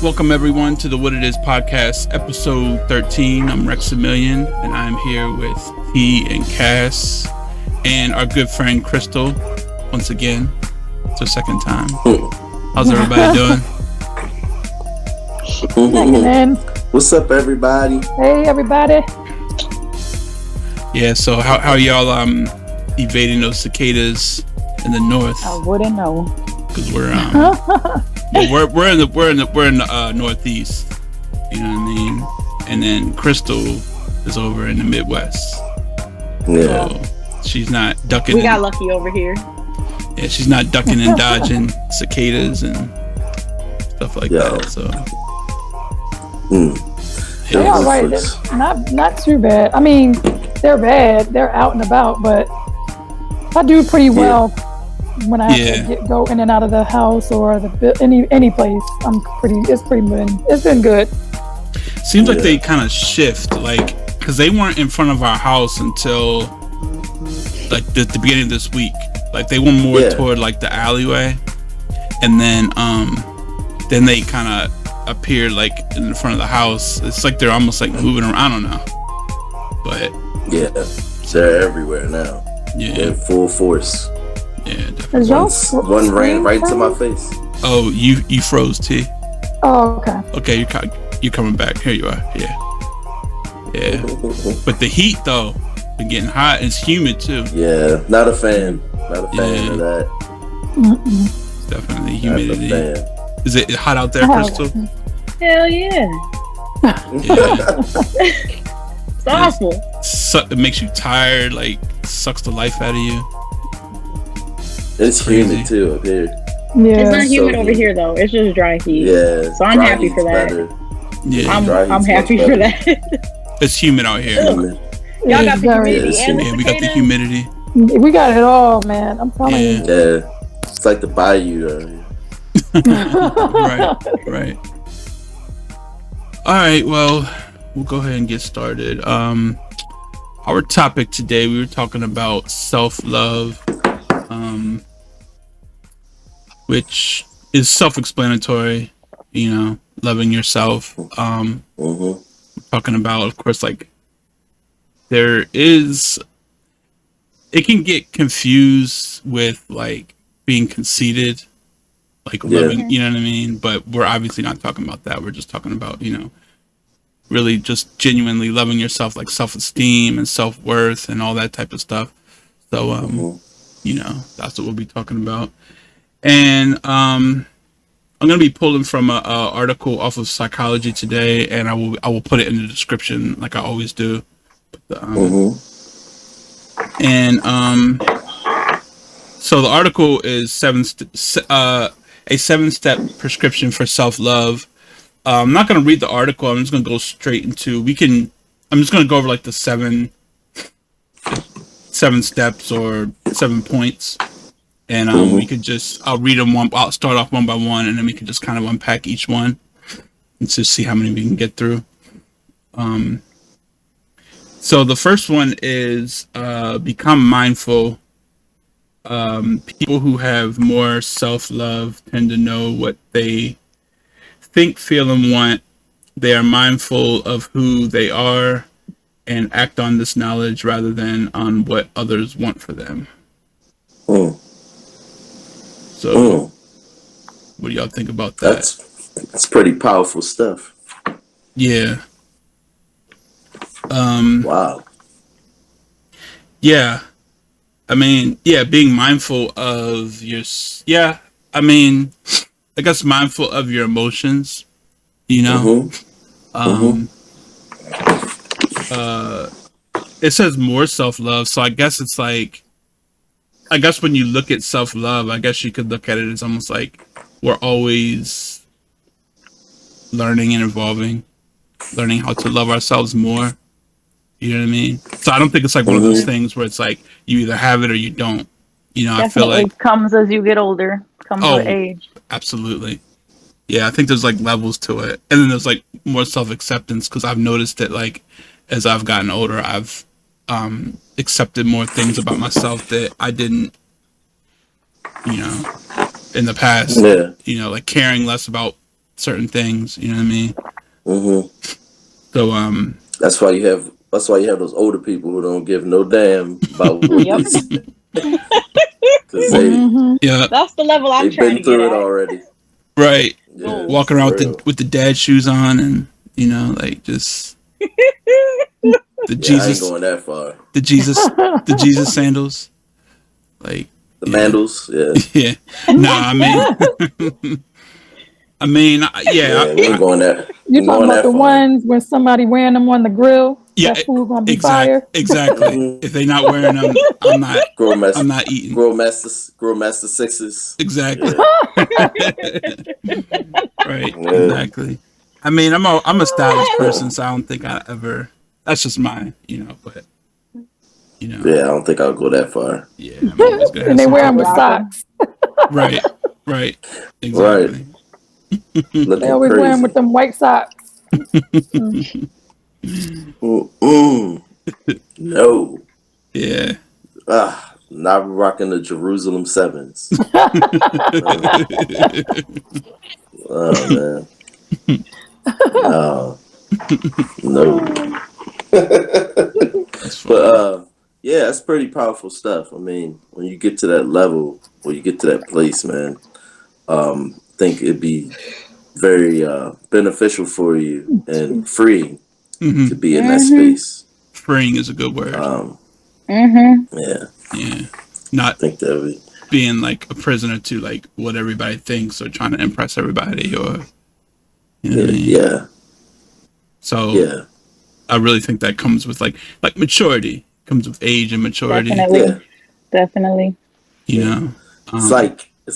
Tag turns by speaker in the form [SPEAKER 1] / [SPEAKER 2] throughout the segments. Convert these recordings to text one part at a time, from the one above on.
[SPEAKER 1] Welcome everyone to the What It Is podcast, episode 13. I'm Rexamillion, and I'm here with T and Cass, and our good friend Crystal. Once again, it's our second time. How's everybody doing?
[SPEAKER 2] What's up, everybody?
[SPEAKER 3] Hey, everybody.
[SPEAKER 1] Yeah. So how y'all evading those cicadas in the north?
[SPEAKER 3] I wouldn't know.
[SPEAKER 1] Because we're in the northeast, you know what I mean, and then Crystal is over in the Midwest.
[SPEAKER 2] Yeah,
[SPEAKER 1] so she's not ducking.
[SPEAKER 4] We got lucky over here.
[SPEAKER 1] Yeah, she's not ducking and dodging cicadas and stuff like that. So
[SPEAKER 3] they're all right. They're not too bad. I mean, they're bad. They're out and about, but I do pretty well. When I have to go in and out of the house or any place, it's been good.
[SPEAKER 1] Seems like they kind of shift, like, because they weren't in front of our house until like the beginning of this week. Like they went more toward like the alleyway, and then they kind of appeared like in the front of the house. It's like they're almost like moving around. I don't know, but
[SPEAKER 2] yeah, they're everywhere now.
[SPEAKER 1] Yeah,
[SPEAKER 2] in full force.
[SPEAKER 1] Yeah, definitely.
[SPEAKER 2] One ran right to my face.
[SPEAKER 1] Oh, you froze, T.
[SPEAKER 3] Oh, okay.
[SPEAKER 1] Okay, you're coming back. Here you are. Yeah. But the heat though, been getting hot. It's humid too.
[SPEAKER 2] Yeah, not a fan. Not a fan of that.
[SPEAKER 1] Definitely humidity. Is it hot out there, Crystal?
[SPEAKER 4] Hell yeah. It's awful.
[SPEAKER 1] It makes you tired. Like sucks the life out of you.
[SPEAKER 2] It's humid too up here.
[SPEAKER 3] Yeah.
[SPEAKER 4] It's not humid over here though. It's just dry heat.
[SPEAKER 2] Yeah.
[SPEAKER 4] So I'm happy for that.
[SPEAKER 2] Better.
[SPEAKER 1] Yeah.
[SPEAKER 4] I'm happy for that.
[SPEAKER 1] It's humid out here.
[SPEAKER 4] Y'all got the humidity and the
[SPEAKER 1] we got the humidity.
[SPEAKER 3] We got it all, man. I'm telling you.
[SPEAKER 2] Yeah. It's like the bayou.
[SPEAKER 1] Right. All right. Well, we'll go ahead and get started. Our topic today, we were talking about self-love. Which is self-explanatory, you know, loving yourself. We're talking about, of course, like it can get confused with like being conceited, like loving, you know what I mean? But we're obviously not talking about that. We're just talking about, you know, really just genuinely loving yourself, like self-esteem and self-worth and all that type of stuff. So, you know, that's what we'll be talking about. And I'm going to be pulling from an article off of Psychology Today, and I will put it in the description like I always do. And so the article is a 7-step prescription for self-love. I'm not going to read the article. I'm just going to go straight into. I'm just going to go over like the seven steps or 7 points. And we could I'll read them I'll start off one by one, and then we can just kind of unpack each one and just see how many we can get through. So the first one is become mindful. People who have more self-love tend to know what they think, feel, and want. They are mindful of who they are and act on this knowledge rather than on what others want for them. So, what do y'all think about that?
[SPEAKER 2] That's pretty powerful stuff.
[SPEAKER 1] Yeah.
[SPEAKER 2] Wow.
[SPEAKER 1] Yeah. I mean, being mindful of your. Yeah. I mean, I guess mindful of your emotions. You know. It says more self-love, so I guess it's like. I guess when you look at self-love, I guess you could look at it as almost like we're always learning and evolving, learning how to love ourselves more. You know what I mean? So I don't think it's like one of those things where it's like you either have it or you don't. You know,
[SPEAKER 4] Definitely
[SPEAKER 1] I feel like
[SPEAKER 4] comes as you get older, comes with age.
[SPEAKER 1] Absolutely. Yeah, I think there's like levels to it. And then there's like more self-acceptance, because I've noticed that like as I've gotten older, I've accepted more things about myself that I didn't, you know, in the past. Yeah. You know, like caring less about certain things. You know what I mean?
[SPEAKER 2] Mm-hmm.
[SPEAKER 1] So
[SPEAKER 2] That's why you have those older people who don't give no damn about what
[SPEAKER 4] Yep.
[SPEAKER 2] they say because
[SPEAKER 3] Mm-hmm.
[SPEAKER 1] yeah,
[SPEAKER 4] That's the level I'm
[SPEAKER 2] they've
[SPEAKER 4] trying
[SPEAKER 2] been
[SPEAKER 4] to get
[SPEAKER 2] through it
[SPEAKER 4] at.
[SPEAKER 2] already.
[SPEAKER 1] right.
[SPEAKER 2] Yeah,
[SPEAKER 4] Goals.
[SPEAKER 1] Walking
[SPEAKER 2] for
[SPEAKER 1] around
[SPEAKER 2] real.
[SPEAKER 1] with the dad shoes on, and you know, like just the
[SPEAKER 2] Yeah, I ain't
[SPEAKER 1] Jesus,
[SPEAKER 2] going that far.
[SPEAKER 1] the Jesus, the Jesus sandals. Like,
[SPEAKER 2] The
[SPEAKER 1] yeah,
[SPEAKER 2] Mandals, yeah,
[SPEAKER 1] yeah. Nah, yeah,
[SPEAKER 2] yeah, we ain't going that.
[SPEAKER 3] You
[SPEAKER 2] Ain't
[SPEAKER 3] talking
[SPEAKER 2] going
[SPEAKER 3] about
[SPEAKER 2] that
[SPEAKER 3] the
[SPEAKER 2] far.
[SPEAKER 3] ones when somebody wearing them on the grill?
[SPEAKER 1] yeah,
[SPEAKER 3] That food gonna be fire.
[SPEAKER 1] exactly.
[SPEAKER 2] Mm-hmm.
[SPEAKER 1] If they not wearing them, I'm not eating.
[SPEAKER 2] Grow master sixes.
[SPEAKER 1] Exactly.
[SPEAKER 2] Yeah,
[SPEAKER 1] Right.
[SPEAKER 2] yeah.
[SPEAKER 1] Exactly. I mean, I'm a stylish person, so I don't think I ever. That's just mine, you know. But you know,
[SPEAKER 2] Yeah, I don't think I'll go that far.
[SPEAKER 1] yeah, I'm always gonna
[SPEAKER 3] And
[SPEAKER 1] have
[SPEAKER 3] they wear
[SPEAKER 1] something.
[SPEAKER 3] them with
[SPEAKER 4] Rocking.
[SPEAKER 3] socks.
[SPEAKER 1] Right. Right.
[SPEAKER 2] Right,
[SPEAKER 1] Exactly.
[SPEAKER 3] They
[SPEAKER 2] looking
[SPEAKER 3] always wear them with
[SPEAKER 2] crazy.
[SPEAKER 3] them white socks. Mm.
[SPEAKER 2] Mm-mm. No,
[SPEAKER 1] Yeah.
[SPEAKER 2] not rocking the Jerusalem sevens. No, oh man, no, no.
[SPEAKER 1] That's
[SPEAKER 2] But
[SPEAKER 1] funny.
[SPEAKER 2] yeah, that's pretty powerful stuff. I mean, when you get to that level, when you get to that place, man, I think it'd be very beneficial for you and freeing
[SPEAKER 1] Hmm.
[SPEAKER 2] to be in that
[SPEAKER 4] Mm-hmm.
[SPEAKER 2] space.
[SPEAKER 1] Freeing is a good word.
[SPEAKER 2] Um,
[SPEAKER 4] Mm-hmm.
[SPEAKER 2] yeah,
[SPEAKER 1] Yeah.
[SPEAKER 2] I
[SPEAKER 1] Not
[SPEAKER 2] think that would.
[SPEAKER 1] being like a prisoner to like what everybody thinks or trying to impress everybody or you know what I
[SPEAKER 2] Yeah,
[SPEAKER 1] mean.
[SPEAKER 2] yeah,
[SPEAKER 1] So
[SPEAKER 2] yeah,
[SPEAKER 1] I really think that comes with like maturity, comes with age and maturity.
[SPEAKER 2] yeah,
[SPEAKER 4] Definitely. Definitely.
[SPEAKER 1] You
[SPEAKER 2] yeah.
[SPEAKER 1] know.
[SPEAKER 2] It's
[SPEAKER 1] Um,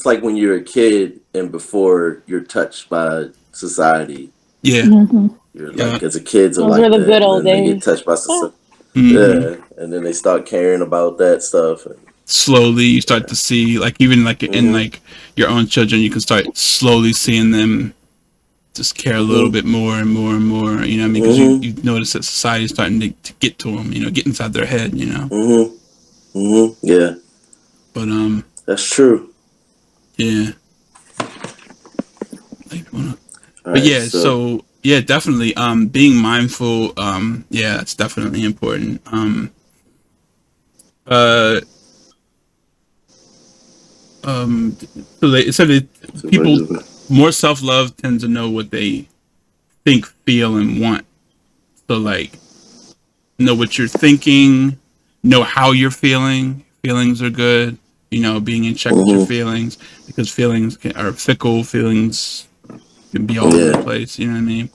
[SPEAKER 2] like when you're a kid and before you're touched by society.
[SPEAKER 1] yeah.
[SPEAKER 3] Hmm.
[SPEAKER 2] You're
[SPEAKER 1] Yeah.
[SPEAKER 2] like, as a kids are
[SPEAKER 4] Those were
[SPEAKER 2] like
[SPEAKER 4] the
[SPEAKER 2] that,
[SPEAKER 4] good
[SPEAKER 2] and
[SPEAKER 4] old
[SPEAKER 2] then they get
[SPEAKER 4] days.
[SPEAKER 2] touched by
[SPEAKER 4] Oh,
[SPEAKER 2] society.
[SPEAKER 1] Hmm.
[SPEAKER 2] Yeah, and then they start caring about that stuff.
[SPEAKER 1] Slowly, you start to see like even like in
[SPEAKER 2] Mm-hmm.
[SPEAKER 1] like your own children, you can start slowly seeing them just care a little
[SPEAKER 2] Mm-hmm.
[SPEAKER 1] bit more and more and more. You know what I mean? Because
[SPEAKER 2] Mm-hmm.
[SPEAKER 1] you notice that society is starting to get to them. You know, get inside their head. You know.
[SPEAKER 2] Mm-hmm. Mm-hmm. Yeah,
[SPEAKER 1] But
[SPEAKER 2] that's true.
[SPEAKER 1] yeah. Like,
[SPEAKER 2] All
[SPEAKER 1] but
[SPEAKER 2] right,
[SPEAKER 1] yeah,
[SPEAKER 2] so
[SPEAKER 1] so yeah, definitely. Being mindful. Yeah, it's definitely important. Uh, um, so that
[SPEAKER 2] we're
[SPEAKER 1] people
[SPEAKER 2] doing.
[SPEAKER 1] more self love tend to know what they think, feel, and want. So like, know what you're thinking, know how you're feeling. Feelings are good. You know, being in check with your
[SPEAKER 2] Mm-hmm.
[SPEAKER 1] feelings because are fickle. Feelings can be all over the
[SPEAKER 2] Yeah.
[SPEAKER 1] place. You know what I mean?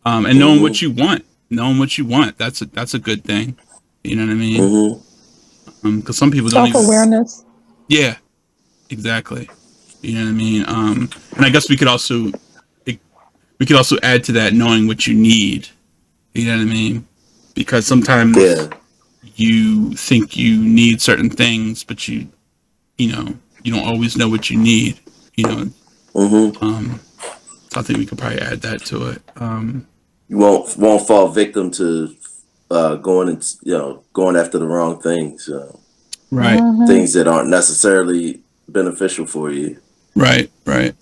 [SPEAKER 1] And knowing
[SPEAKER 2] Mm-hmm.
[SPEAKER 1] what you want, that's a good thing. You know what I mean?
[SPEAKER 2] Mm-hmm.
[SPEAKER 1] Because some people don't
[SPEAKER 3] Self
[SPEAKER 1] even.
[SPEAKER 3] awareness.
[SPEAKER 1] Yeah, exactly. You know what I mean? And I guess we could also add to that knowing what you need. You know what I mean? Because sometimes
[SPEAKER 2] Yeah.
[SPEAKER 1] you think you need certain things, but you know you don't always know what you need. You know,
[SPEAKER 2] Mm-hmm.
[SPEAKER 1] so I think we could probably add that to it.
[SPEAKER 2] You won't fall victim to going after the wrong things,
[SPEAKER 1] Right,
[SPEAKER 3] Hmm.
[SPEAKER 2] things that aren't necessarily beneficial for you.
[SPEAKER 1] right, right,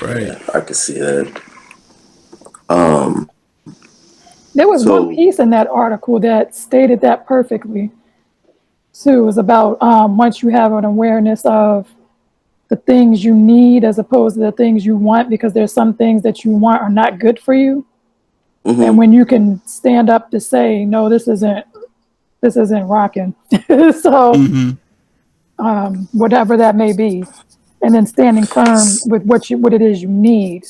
[SPEAKER 1] right.
[SPEAKER 2] Yeah, I can see that. Um.
[SPEAKER 3] There was one
[SPEAKER 2] So.
[SPEAKER 3] piece in that article that stated that perfectly too. It was about once you have an awareness of the things you need as opposed to the things you want, because there's some things that you want are not good for you. And
[SPEAKER 2] Mm-hmm.
[SPEAKER 3] when you can stand up to say, no, this isn't rocking. So
[SPEAKER 1] Mm-hmm.
[SPEAKER 3] whatever that may be, and then standing firm with what it is you need.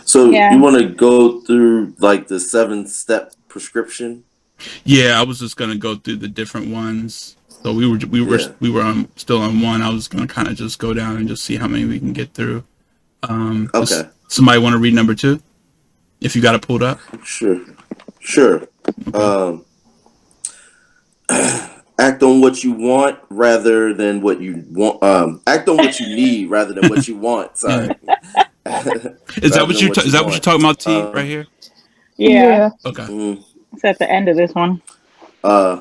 [SPEAKER 2] So you
[SPEAKER 4] yeah.
[SPEAKER 2] want to go through like the 7-step prescription?
[SPEAKER 1] Yeah, I was just gonna go through the different ones. So
[SPEAKER 2] Yeah.
[SPEAKER 1] we were still on one. I was gonna kind of just go down and just see how many we can get through. Does
[SPEAKER 2] Okay.
[SPEAKER 1] somebody want to read number 2? If you got it pulled up.
[SPEAKER 2] Sure. Sure.
[SPEAKER 1] Okay.
[SPEAKER 2] Um, act on what you want rather than what you want. Act on what you need rather than what you want.
[SPEAKER 1] Yeah.
[SPEAKER 2] Sorry.
[SPEAKER 1] Is that
[SPEAKER 2] Rather
[SPEAKER 1] what
[SPEAKER 2] than what
[SPEAKER 1] is
[SPEAKER 2] you
[SPEAKER 1] that what you're
[SPEAKER 2] want.
[SPEAKER 1] talking about, T? Right here.
[SPEAKER 4] Yeah.
[SPEAKER 3] Yeah.
[SPEAKER 1] Okay.
[SPEAKER 2] Mm,
[SPEAKER 4] It's at the end of this one.
[SPEAKER 2] uh,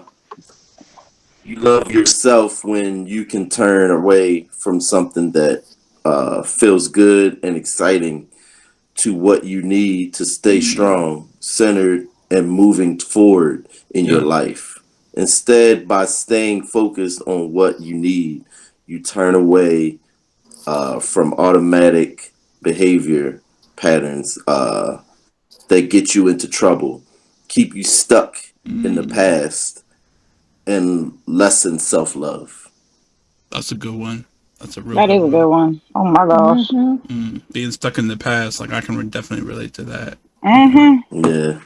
[SPEAKER 2] you love yourself when you can turn away from something that feels good and exciting to what you need to stay strong, centered, and moving forward in your
[SPEAKER 1] Yeah.
[SPEAKER 2] life. Instead, by staying focused on what you need, you turn away from automatic behavior patterns that get you into trouble, keep you stuck in the past, and lessen self love.
[SPEAKER 1] That's a good one. That's a real
[SPEAKER 4] That
[SPEAKER 1] good
[SPEAKER 4] is a good
[SPEAKER 1] one.
[SPEAKER 4] one. Oh my gosh.
[SPEAKER 1] Being stuck in the past, like I can definitely relate to that.
[SPEAKER 4] Mm-hmm.
[SPEAKER 2] Yeah,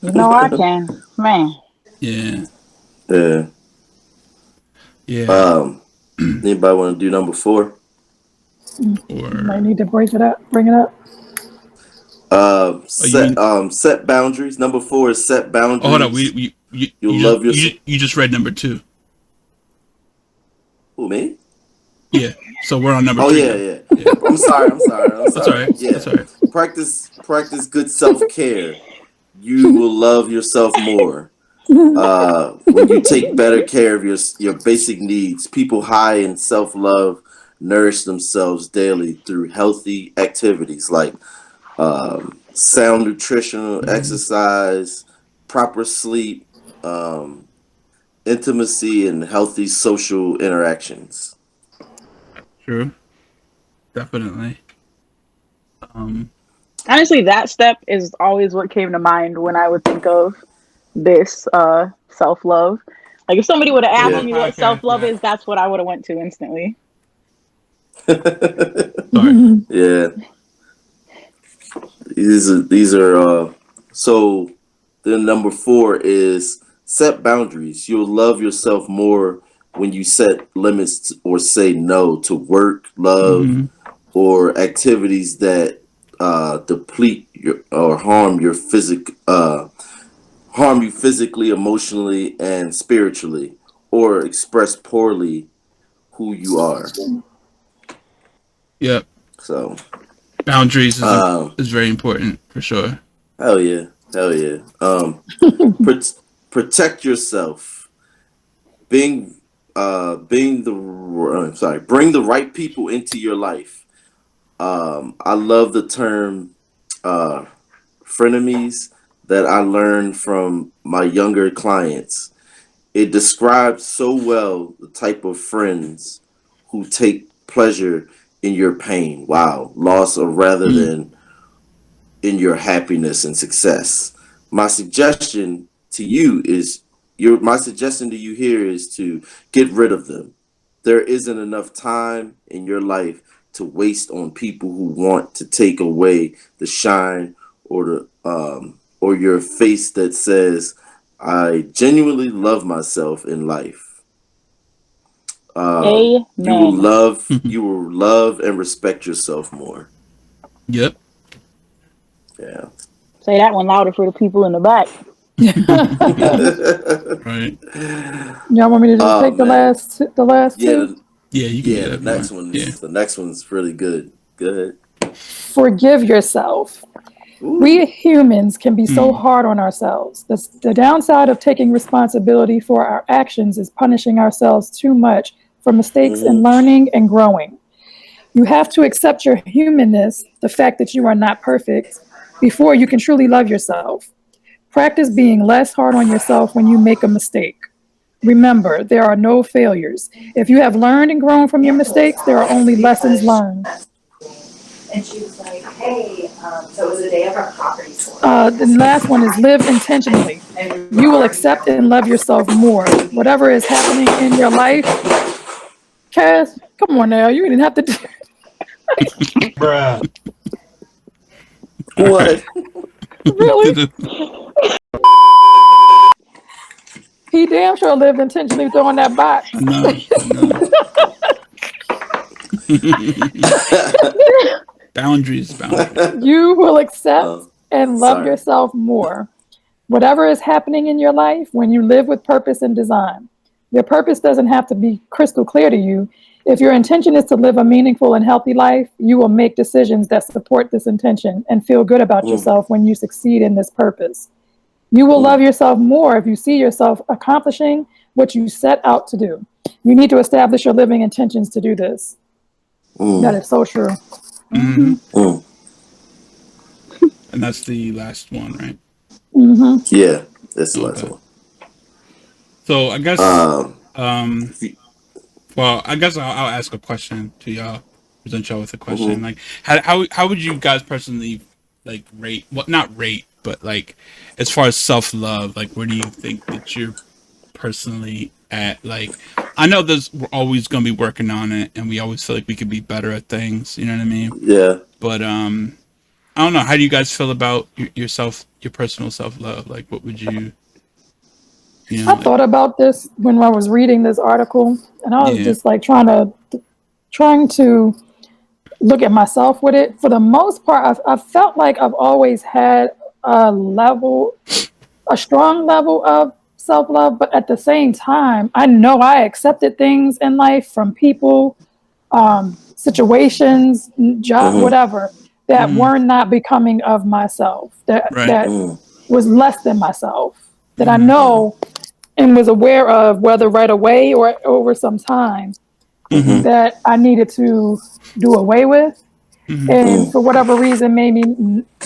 [SPEAKER 4] You know I can. Man.
[SPEAKER 1] Yeah.
[SPEAKER 2] yeah.
[SPEAKER 1] Yeah.
[SPEAKER 2] Um, Anybody want to do number four?
[SPEAKER 3] Might
[SPEAKER 1] Or
[SPEAKER 3] need to break it up, bring it up.
[SPEAKER 1] oh, you mean?
[SPEAKER 2] Set boundaries. Number four is set
[SPEAKER 1] Oh, hold on.
[SPEAKER 2] boundaries. You'll
[SPEAKER 1] You
[SPEAKER 2] love
[SPEAKER 1] just
[SPEAKER 2] yourself.
[SPEAKER 1] you just read number two.
[SPEAKER 2] Who, me?
[SPEAKER 1] Yeah. So we're on number
[SPEAKER 2] Oh
[SPEAKER 1] three
[SPEAKER 2] yeah,
[SPEAKER 1] now.
[SPEAKER 2] yeah.
[SPEAKER 1] Yeah.
[SPEAKER 2] I'm sorry. I'm sorry. I'm
[SPEAKER 1] That's all
[SPEAKER 2] sorry.
[SPEAKER 1] right.
[SPEAKER 2] Yeah.
[SPEAKER 1] That's all right.
[SPEAKER 2] Practice good self care. You will love yourself more. When you take better care of your basic needs. People high in self love nourish themselves daily through healthy activities like sound nutritional exercise, proper sleep, um, intimacy, and healthy social interactions.
[SPEAKER 1] True. Definitely. Um.
[SPEAKER 4] Honestly, that step is always what came to mind when I would think of this self love. Like if somebody would have
[SPEAKER 1] The
[SPEAKER 4] asked
[SPEAKER 1] whole
[SPEAKER 2] Yeah.
[SPEAKER 4] me what self
[SPEAKER 1] podcast.
[SPEAKER 4] love
[SPEAKER 1] Yeah.
[SPEAKER 4] is, that's what I would have went to instantly.
[SPEAKER 1] Sorry.
[SPEAKER 2] Yeah. These are so then number four is set boundaries. You'll love yourself more when you set limits or say no to work, love,
[SPEAKER 1] Mm-hmm.
[SPEAKER 2] or activities that deplete your or harm you physically, emotionally, and spiritually, or express poorly who you are.
[SPEAKER 1] Yep.
[SPEAKER 2] So,
[SPEAKER 1] Boundaries
[SPEAKER 2] um,
[SPEAKER 1] is very important for sure.
[SPEAKER 2] hell yeah, hell yeah. Pro- Protect yourself. Being being the sorry, bring the right people into your life. I love the term uh, frenemies that I learned from my younger clients. It describes so well the type of friends who take pleasure in your pain, wow, loss, or rather
[SPEAKER 1] Mm.
[SPEAKER 2] than in your happiness and success. My suggestion to you is my suggestion to you here is to get rid of them. There isn't enough time in your life to waste on people who want to take away the shine or your face that says I genuinely love myself in life.
[SPEAKER 4] Amen.
[SPEAKER 2] You will love and respect yourself more.
[SPEAKER 1] Yep.
[SPEAKER 2] Yeah.
[SPEAKER 4] Say that one louder for the people in the back.
[SPEAKER 1] Right.
[SPEAKER 3] Y'all want me to just
[SPEAKER 2] Oh
[SPEAKER 3] take
[SPEAKER 2] man.
[SPEAKER 3] the last
[SPEAKER 2] Yeah,
[SPEAKER 3] two?
[SPEAKER 1] Yeah, you can do
[SPEAKER 2] yeah,
[SPEAKER 1] that if you want. Yeah.
[SPEAKER 2] the next one's really good. Go ahead.
[SPEAKER 3] Forgive yourself. We
[SPEAKER 2] Ooh.
[SPEAKER 3] humans can be so
[SPEAKER 1] Mm.
[SPEAKER 3] hard on ourselves. The downside of taking responsibility for our actions is punishing ourselves too much for mistakes in
[SPEAKER 2] Mm-hmm.
[SPEAKER 3] learning and growing. You have to accept your humanness, the fact that you are not perfect, before you can truly love yourself. Practice being less hard on yourself when you make a mistake. Remember, there are no failures. If you have learned and grown from your mistakes, there are only lessons learned.
[SPEAKER 5] And she was like, hey, so it was the day of our property tour.
[SPEAKER 3] The last one is live intentionally. You will accept and love yourself more. Whatever is happening in your life, Cass, come on now, you didn't have to do.
[SPEAKER 6] Bruh.
[SPEAKER 1] All
[SPEAKER 2] What?
[SPEAKER 1] right.
[SPEAKER 3] Really? He damn sure lived intentionally throwing that
[SPEAKER 1] I
[SPEAKER 3] box.
[SPEAKER 1] know. I know. Boundaries. Boundaries.
[SPEAKER 3] You will accept and love
[SPEAKER 2] Sorry.
[SPEAKER 3] yourself more. Whatever is happening in your life, when you live with purpose and design, your purpose doesn't have to be crystal clear to you. If your intention is to live a meaningful and healthy life, you will make decisions that support this intention and feel good about
[SPEAKER 2] Mm,
[SPEAKER 3] yourself when you succeed in this purpose. You will love
[SPEAKER 2] mm,
[SPEAKER 3] yourself more if you see yourself accomplishing what you set out to do. You need to establish your living intentions to do this. That is so true.
[SPEAKER 1] Mm-hmm.
[SPEAKER 2] Mm.
[SPEAKER 1] And that's the last one, right?
[SPEAKER 3] Mm-hmm.
[SPEAKER 2] Yeah, that's the last
[SPEAKER 1] Okay.
[SPEAKER 2] one.
[SPEAKER 1] So I guess,
[SPEAKER 2] Um,
[SPEAKER 1] um, well, I guess I'll ask a question to y'all. Present y'all with a question.
[SPEAKER 2] mhm.
[SPEAKER 1] Like, how would you guys personally like rate? Well, not rate, but like as far as self love, like where do you think that you're personally at? Like, I know there's we're always gonna be working on it, and we always feel like we could be better at things. You know what I mean?
[SPEAKER 2] Yeah.
[SPEAKER 1] But I don't know. How do you guys feel about yourself, your personal self love? Like, what would you know,
[SPEAKER 3] I
[SPEAKER 1] like,
[SPEAKER 3] thought about this when I was reading this article, and I was
[SPEAKER 1] yeah,
[SPEAKER 3] just like trying to look at myself with it. For the most part, I felt like I've always had a level, a strong level of self love, but at the same time, I know I accepted things in life from people, situations, job,
[SPEAKER 2] Mhm.
[SPEAKER 3] whatever, that
[SPEAKER 1] mm-hmm,
[SPEAKER 3] were not becoming of myself.
[SPEAKER 1] right,
[SPEAKER 3] That
[SPEAKER 2] Mm.
[SPEAKER 3] was less than myself. That I
[SPEAKER 1] mm-hmm,
[SPEAKER 2] Mm.
[SPEAKER 3] know and was aware of, whether right away or over some time,
[SPEAKER 1] mm-hmm,
[SPEAKER 2] Mhm.
[SPEAKER 3] that I needed to do away with.
[SPEAKER 1] mm-hmm,
[SPEAKER 3] And
[SPEAKER 2] Mm.
[SPEAKER 3] for whatever reason, maybe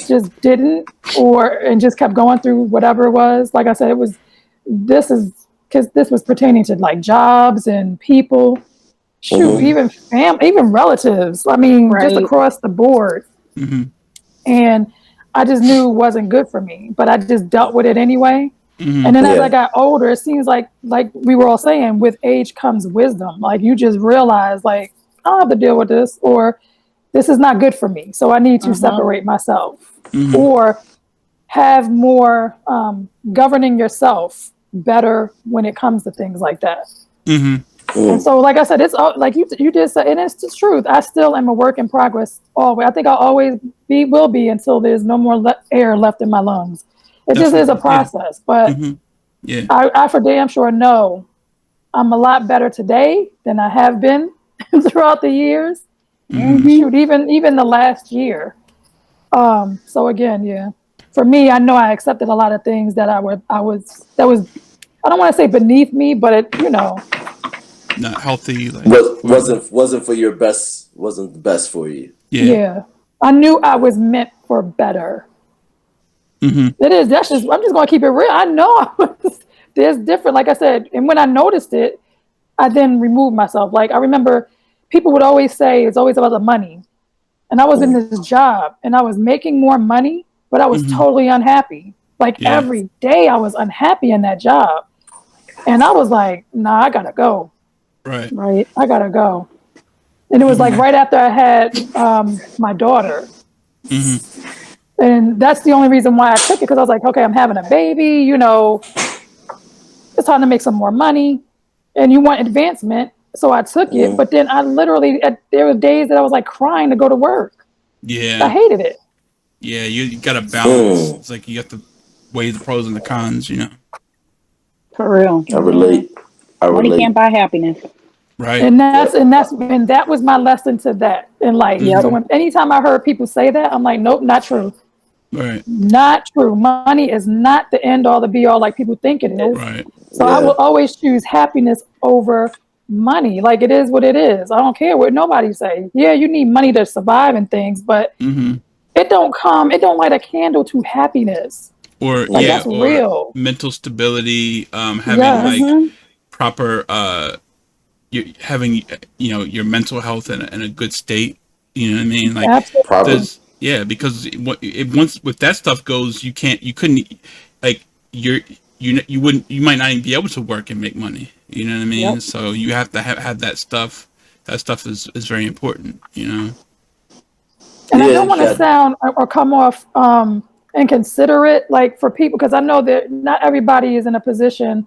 [SPEAKER 3] just didn't, and just kept going through whatever it was. Like I said, this is because this was pertaining to like jobs and people, shoot,
[SPEAKER 2] Mhm.
[SPEAKER 1] mm-hmm,
[SPEAKER 3] even even relatives. I mean, just
[SPEAKER 4] Right.
[SPEAKER 3] across the board.
[SPEAKER 1] mm-hmm,
[SPEAKER 3] And I just knew it wasn't good for me, but I just dealt with it anyway.
[SPEAKER 1] mm-hmm,
[SPEAKER 3] And then as I
[SPEAKER 2] Yeah.
[SPEAKER 3] got older, it seems like we were all saying, with age comes wisdom. Like you just realize, like, I don't have to deal with this, or this is not good for me. So I need to
[SPEAKER 4] Uh-huh.
[SPEAKER 3] separate myself,
[SPEAKER 1] mm-hmm,
[SPEAKER 3] or have more governing yourself better when it comes to things like that.
[SPEAKER 1] mm-hmm.
[SPEAKER 3] And
[SPEAKER 2] Mm.
[SPEAKER 3] so, like I said, it's all, like you just said, and it's the truth. I still am a work in progress. Always, I think I'll always will be until there's no more air left in my lungs. It just is a
[SPEAKER 1] Definitely, yeah,
[SPEAKER 3] process, but
[SPEAKER 1] mm-hmm, yeah,
[SPEAKER 3] I for damn sure know I'm a lot better today than I have been throughout the years.
[SPEAKER 1] mm-hmm,
[SPEAKER 4] Mm-hmm.
[SPEAKER 3] Shoot, even the last year. So again, yeah, for me, I know I accepted a lot of things that that was, I don't want to say beneath me, but
[SPEAKER 1] not healthy, like
[SPEAKER 2] What
[SPEAKER 1] for you,
[SPEAKER 2] wasn't for your best, wasn't the best for you.
[SPEAKER 1] yeah,
[SPEAKER 3] yeah, I knew I was meant for better.
[SPEAKER 1] mm-hmm,
[SPEAKER 3] It is. That's just. I'm just gonna keep it real. I know I was. There's different. Like I said, and when I noticed it, I then removed myself. Like I remember, people would always say it's always about the money, and I was in
[SPEAKER 2] Mm.
[SPEAKER 3] this job and I was making more money, but I was
[SPEAKER 1] mm-hmm,
[SPEAKER 3] totally unhappy. Like
[SPEAKER 1] yeah,
[SPEAKER 3] every day, I was unhappy in that job, and I was like, "Nah, I gotta go.
[SPEAKER 1] right,
[SPEAKER 4] Right.
[SPEAKER 3] I gotta go." And it was like
[SPEAKER 1] mm-hmm,
[SPEAKER 3] right after I had my daughter.
[SPEAKER 1] mm-hmm,
[SPEAKER 3] And that's the only reason why I took it, because I was like, okay, I'm having a baby, it's time to make some more money, and you want advancement. So I took it,
[SPEAKER 2] Mm.
[SPEAKER 3] but then I literally, there were days that I was like crying to go to work. I
[SPEAKER 1] yeah,
[SPEAKER 3] hated it.
[SPEAKER 1] yeah. You got to balance.
[SPEAKER 2] Mm.
[SPEAKER 1] It's like you have to weigh the pros and the cons. You know,
[SPEAKER 4] For real.
[SPEAKER 2] I
[SPEAKER 3] Yeah.
[SPEAKER 2] relate. I
[SPEAKER 4] Money
[SPEAKER 2] relate.
[SPEAKER 4] can't buy happiness.
[SPEAKER 1] right,
[SPEAKER 3] And that was my lesson to that in life.
[SPEAKER 4] Yep.
[SPEAKER 3] So
[SPEAKER 1] mm-hmm,
[SPEAKER 3] when anytime I heard people say that, I'm like, nope, not true.
[SPEAKER 1] right,
[SPEAKER 3] Not true. Money is not the end all, the be all like people think it
[SPEAKER 4] Nope.
[SPEAKER 3] is.
[SPEAKER 1] right,
[SPEAKER 3] So I
[SPEAKER 2] Yeah.
[SPEAKER 3] will always choose happiness over money. Like it is what it is. I don't care what nobody say. Yeah, you need money to survive and things, but
[SPEAKER 1] mm-hmm.
[SPEAKER 3] it don't light a candle to happiness.
[SPEAKER 1] Or
[SPEAKER 3] Like
[SPEAKER 2] Mm.
[SPEAKER 1] yeah,
[SPEAKER 3] that's
[SPEAKER 1] or
[SPEAKER 3] real.
[SPEAKER 1] mental stability, having
[SPEAKER 3] Yes.
[SPEAKER 1] like
[SPEAKER 4] Mm-hmm.
[SPEAKER 1] proper you having your mental health in a good state. You know what I mean? Like
[SPEAKER 3] Absolutely.
[SPEAKER 2] Proper.
[SPEAKER 1] there's yeah, because once with that stuff goes, you couldn't like you wouldn't you might not even be able to work and make money. You know what I mean?
[SPEAKER 4] Yep.
[SPEAKER 1] So you have to have that stuff. That stuff is very important. You know.
[SPEAKER 3] And I
[SPEAKER 2] Yeah.
[SPEAKER 3] don't want to
[SPEAKER 2] That.
[SPEAKER 3] sound or come off inconsiderate, like for people, because I know that not everybody is in a position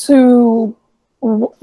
[SPEAKER 3] to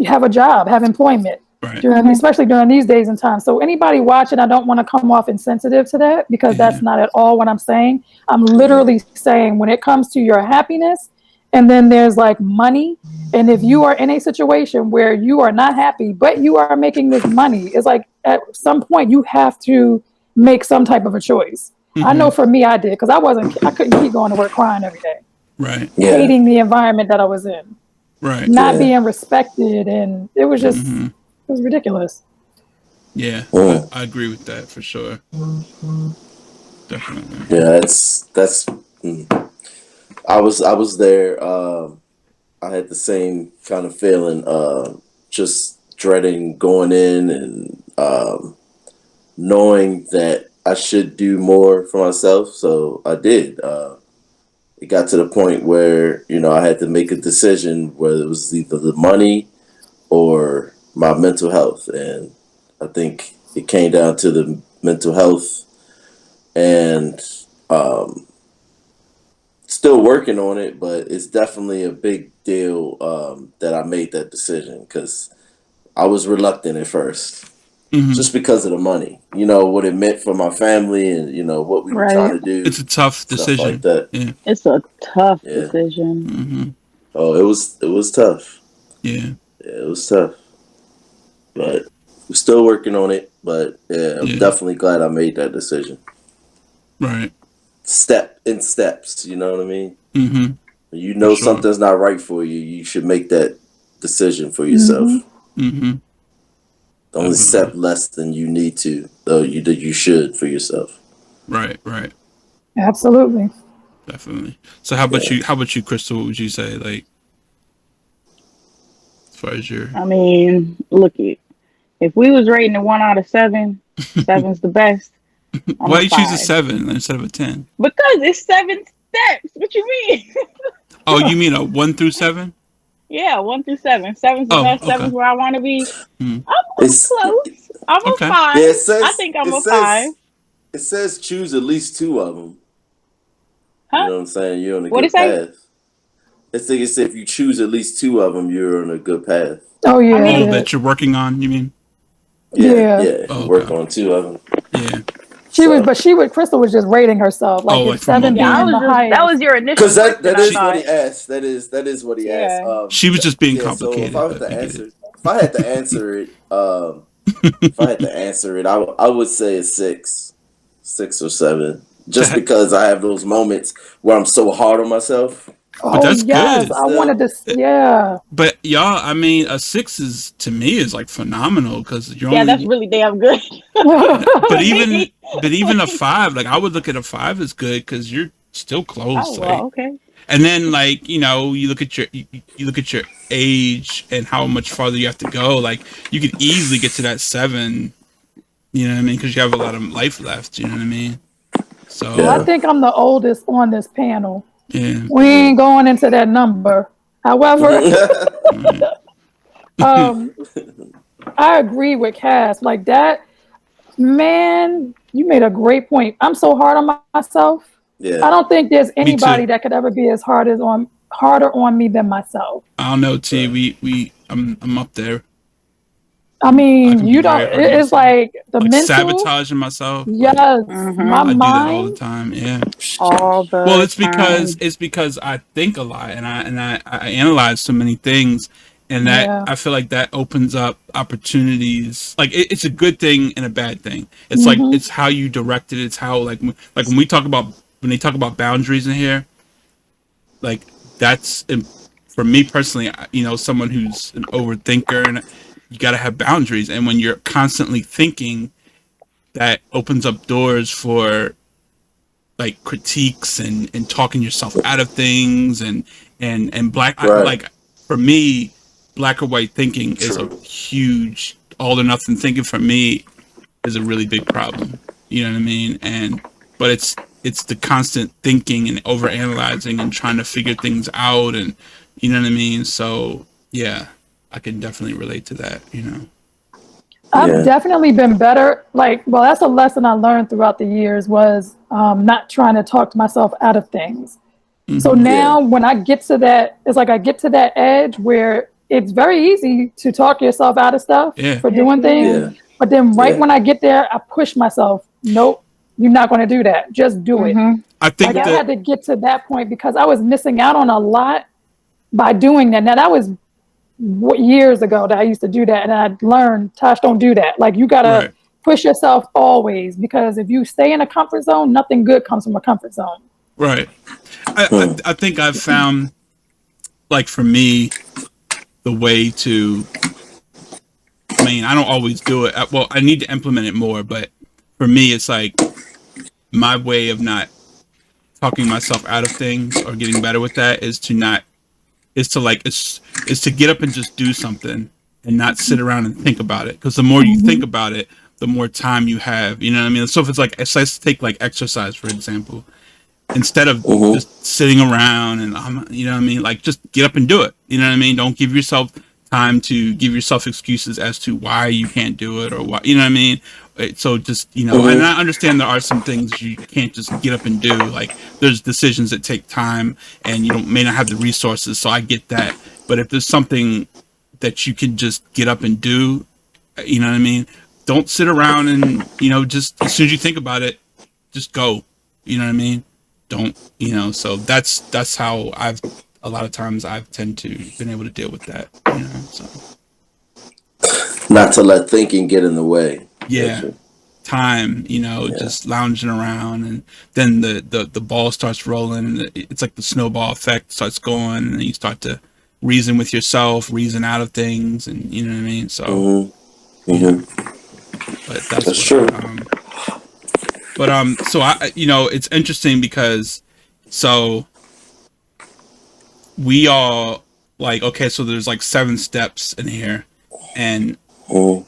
[SPEAKER 3] have a job, have employment
[SPEAKER 1] Right.
[SPEAKER 3] during,
[SPEAKER 4] Mm-hmm.
[SPEAKER 3] especially during these days and times. So anybody watching, I don't want to come off insensitive to that, because
[SPEAKER 1] Yeah.
[SPEAKER 3] that's not at all what I'm saying. I'm
[SPEAKER 2] Mm.
[SPEAKER 3] literally saying when it comes to your happiness, and then there's like money. And if you are in a situation where you are not happy, but you are making this money, it's like at some point you have to make some type of a choice. I
[SPEAKER 1] Mm-hmm.
[SPEAKER 3] know for me, I did, because I couldn't keep going to work crying every day,
[SPEAKER 1] Right.
[SPEAKER 2] Yeah.
[SPEAKER 3] hating the environment that I was in,
[SPEAKER 1] Right.
[SPEAKER 3] not
[SPEAKER 2] Yeah.
[SPEAKER 3] being respected, and it was
[SPEAKER 1] Mm-hmm.
[SPEAKER 3] it was ridiculous.
[SPEAKER 1] Yeah, I agree with that for sure. Definitely.
[SPEAKER 2] Yeah, that's. I was there. I had the same kind of feeling. Just dreading going in and knowing that I should do more for myself. So I did. It got to the point where I had to make a decision whether it was either the money or my mental health, and I think it came down to the mental health, and um, still working on it, but it's definitely a big deal that I made that decision because I was reluctant at first, just because of the money, what it meant for my family, and what we were trying
[SPEAKER 4] Right.
[SPEAKER 2] to do,
[SPEAKER 1] It's a tough
[SPEAKER 2] stuff like
[SPEAKER 1] decision.
[SPEAKER 2] that.
[SPEAKER 1] Yeah.
[SPEAKER 4] It's a tough
[SPEAKER 2] Yeah.
[SPEAKER 4] decision.
[SPEAKER 1] Mm-hmm.
[SPEAKER 2] Oh, it was tough.
[SPEAKER 1] Yeah.
[SPEAKER 2] Yeah, it was tough, but we're still working on it. But yeah, I'm
[SPEAKER 1] Yeah.
[SPEAKER 2] definitely glad I made that decision.
[SPEAKER 1] Right.
[SPEAKER 2] Step in steps, you know what I mean?
[SPEAKER 1] Mm-hmm.
[SPEAKER 2] When you
[SPEAKER 1] For
[SPEAKER 2] know
[SPEAKER 1] sure.
[SPEAKER 2] something's not right for you, you should make that decision for yourself.
[SPEAKER 3] Mm-hmm.
[SPEAKER 1] Mm-hmm.
[SPEAKER 2] Don't accept less than you need to, though you should for yourself.
[SPEAKER 1] Right. Right.
[SPEAKER 3] Absolutely.
[SPEAKER 1] Definitely. So how about
[SPEAKER 2] Yeah.
[SPEAKER 1] you? How about you, Crystal? What would you say, like, as far as your?
[SPEAKER 4] I mean, look it. If we was rating it 1 out of 7, 7's the best. I'm
[SPEAKER 1] Why
[SPEAKER 4] a
[SPEAKER 1] you choose a
[SPEAKER 4] 5
[SPEAKER 1] 7 instead of a 10?
[SPEAKER 4] because it's 7 steps. What you mean?
[SPEAKER 1] Oh, you mean a 1 through 7?
[SPEAKER 4] Yeah, 1 through 7. 7's the
[SPEAKER 1] Oh,
[SPEAKER 4] best.
[SPEAKER 1] okay.
[SPEAKER 4] 7's where I want to be.
[SPEAKER 1] Mm.
[SPEAKER 4] I'm
[SPEAKER 2] It's
[SPEAKER 4] close. I'm a
[SPEAKER 1] Okay.
[SPEAKER 4] 5.
[SPEAKER 2] yeah.
[SPEAKER 4] I think I'm
[SPEAKER 2] It
[SPEAKER 4] a 5.
[SPEAKER 2] says it says choose at least two of them. You
[SPEAKER 4] Huh?
[SPEAKER 2] know what I'm saying? You're on a
[SPEAKER 4] What it
[SPEAKER 2] good
[SPEAKER 4] say?
[SPEAKER 2] path. I think it said if you choose at least two of them, you're on a good path.
[SPEAKER 3] Oh yeah.
[SPEAKER 4] I mean,
[SPEAKER 1] Oh, that you're working on. You mean?
[SPEAKER 2] Yeah,
[SPEAKER 3] Yeah.
[SPEAKER 2] If you
[SPEAKER 1] Oh,
[SPEAKER 2] work
[SPEAKER 1] okay.
[SPEAKER 2] on two of them.
[SPEAKER 1] Yeah.
[SPEAKER 3] Crystal was just rating herself, like
[SPEAKER 1] Oh,
[SPEAKER 3] if
[SPEAKER 1] like from
[SPEAKER 3] 7
[SPEAKER 4] yeah, I
[SPEAKER 3] being
[SPEAKER 4] was
[SPEAKER 3] the
[SPEAKER 4] just that
[SPEAKER 3] highest.
[SPEAKER 4] was your initial
[SPEAKER 2] Because that
[SPEAKER 4] question. I
[SPEAKER 2] is what he
[SPEAKER 4] thought.
[SPEAKER 2] asked. That is what he asked.
[SPEAKER 4] Yeah.
[SPEAKER 1] She was just being
[SPEAKER 2] Yeah. So
[SPEAKER 1] complicated, but we get it.
[SPEAKER 2] if I had to answer it, I would say a 6 or 7, just
[SPEAKER 1] To
[SPEAKER 2] because I have those moments where I'm so hard on myself.
[SPEAKER 1] But
[SPEAKER 3] Oh
[SPEAKER 1] that's
[SPEAKER 3] yes,
[SPEAKER 1] good.
[SPEAKER 3] I
[SPEAKER 2] Still,
[SPEAKER 3] wanted to. Yeah.
[SPEAKER 1] But y'all, I mean, a 6 is to me is like phenomenal because you're
[SPEAKER 4] Yeah, that's
[SPEAKER 1] only.
[SPEAKER 4] really damn good.
[SPEAKER 1] But
[SPEAKER 4] For me.
[SPEAKER 1] even a 5, like I would look at a 5 as good because you're still close.
[SPEAKER 4] Oh well,
[SPEAKER 1] Like,
[SPEAKER 4] okay.
[SPEAKER 1] and then like you look at you look at your age and how much farther you have to go. Like you could easily get to that 7. You know what I mean? Because you have a lot of life left. You know what I mean? So
[SPEAKER 3] Well, I
[SPEAKER 2] Yeah.
[SPEAKER 3] think I'm the oldest on this panel.
[SPEAKER 1] yeah.
[SPEAKER 3] We ain't going into that number. However, I agree with Cass. Like that, man, you made a great point. I'm so hard on myself. I
[SPEAKER 2] Yeah.
[SPEAKER 3] don't think there's
[SPEAKER 1] Me too.
[SPEAKER 3] anybody that could ever be as harder on me than myself.
[SPEAKER 1] I don't know, T.
[SPEAKER 2] Right.
[SPEAKER 1] I'm up there.
[SPEAKER 3] I
[SPEAKER 1] I
[SPEAKER 3] mean,
[SPEAKER 1] can be
[SPEAKER 3] you
[SPEAKER 1] very
[SPEAKER 3] don't.
[SPEAKER 1] hard on
[SPEAKER 3] It's
[SPEAKER 1] myself.
[SPEAKER 3] like the
[SPEAKER 1] Like
[SPEAKER 3] mental.
[SPEAKER 1] sabotaging myself. Like,
[SPEAKER 3] Yes, my
[SPEAKER 1] I do that all the
[SPEAKER 3] mind.
[SPEAKER 1] time. Yeah.
[SPEAKER 4] All
[SPEAKER 1] Well,
[SPEAKER 4] the time.
[SPEAKER 1] it's because I think a lot and I analyze so many things, and that
[SPEAKER 3] Yeah.
[SPEAKER 1] I feel like that opens up opportunities. Like it's a good thing and a bad thing. It's like
[SPEAKER 3] Mm-hmm.
[SPEAKER 1] it's how you direct it. It's how like when we talk about when they talk about boundaries in here, like that's for me personally. Someone who's an overthinker, and you got to have boundaries. And when you're constantly thinking, that opens up doors for like critiques and talking yourself out of things and black
[SPEAKER 2] Right.
[SPEAKER 1] like for me black or white thinking is a huge all or nothing thinking for me is a really big problem, you know what I mean? But it's the constant thinking and over analyzing and trying to figure things out, and you know what I mean? So yeah, I can definitely relate to that.
[SPEAKER 3] I've
[SPEAKER 2] Yeah.
[SPEAKER 3] definitely been better. Well, that's a lesson I learned throughout the years was not trying to talk to myself out of things. So now when I get to that, it's like I get to that edge where it's very easy to talk yourself out of stuff
[SPEAKER 1] Yeah.
[SPEAKER 3] for doing things.
[SPEAKER 2] Yeah.
[SPEAKER 3] But then
[SPEAKER 2] Yeah.
[SPEAKER 3] when I get there, I push myself. Nope, you're not going to do that. Just do it.
[SPEAKER 1] I think
[SPEAKER 3] Like I
[SPEAKER 1] that
[SPEAKER 3] had to get to that point because I was missing out on a lot by doing that. Now that was years ago that I used to do that, and I learned, Tosh, don't do that. Like you gotta
[SPEAKER 1] right.
[SPEAKER 3] push yourself always, because if you stay in a comfort zone, nothing good comes from a comfort zone.
[SPEAKER 1] Right. I think I've found, like for me, the way to mean, I don't always do it. Well, I need to implement it more, but for me, it's like my way of not talking myself out of things or getting better with that is to not is to like is to get up and just do something and not sit around and think about it, because the more you think about it, the more time you have, you know what I mean? So if it's like, let's take like exercise for example, instead of just sitting around and you know what I mean, like just get up and do it, you know what I mean? Don't give yourself time to give yourself excuses as to why you can't do it or why, you know what I mean? So just, you know, and I understand there are some things you can't just get up and do, like there's decisions that take time and you may not have the resources, so I get that. But if there's something that you can just get up and do, you know what I mean, don't sit around and, you know, just as soon as you think about it, just go, you know what I mean? Don't, you know, so that's how a lot of times I've tend to been able to deal with that, you know, so.
[SPEAKER 2] Not to let thinking get in the way.
[SPEAKER 1] Yeah. Time, you know, just lounging around, and then the ball starts rolling, and it's like the snowball effect starts going, and then you start to reason with yourself, reason out of things, and you know what I mean? So, yeah. But that's
[SPEAKER 2] true.
[SPEAKER 1] So I, you know, it's interesting because, so we all like, okay, so there's like 7 steps in here, and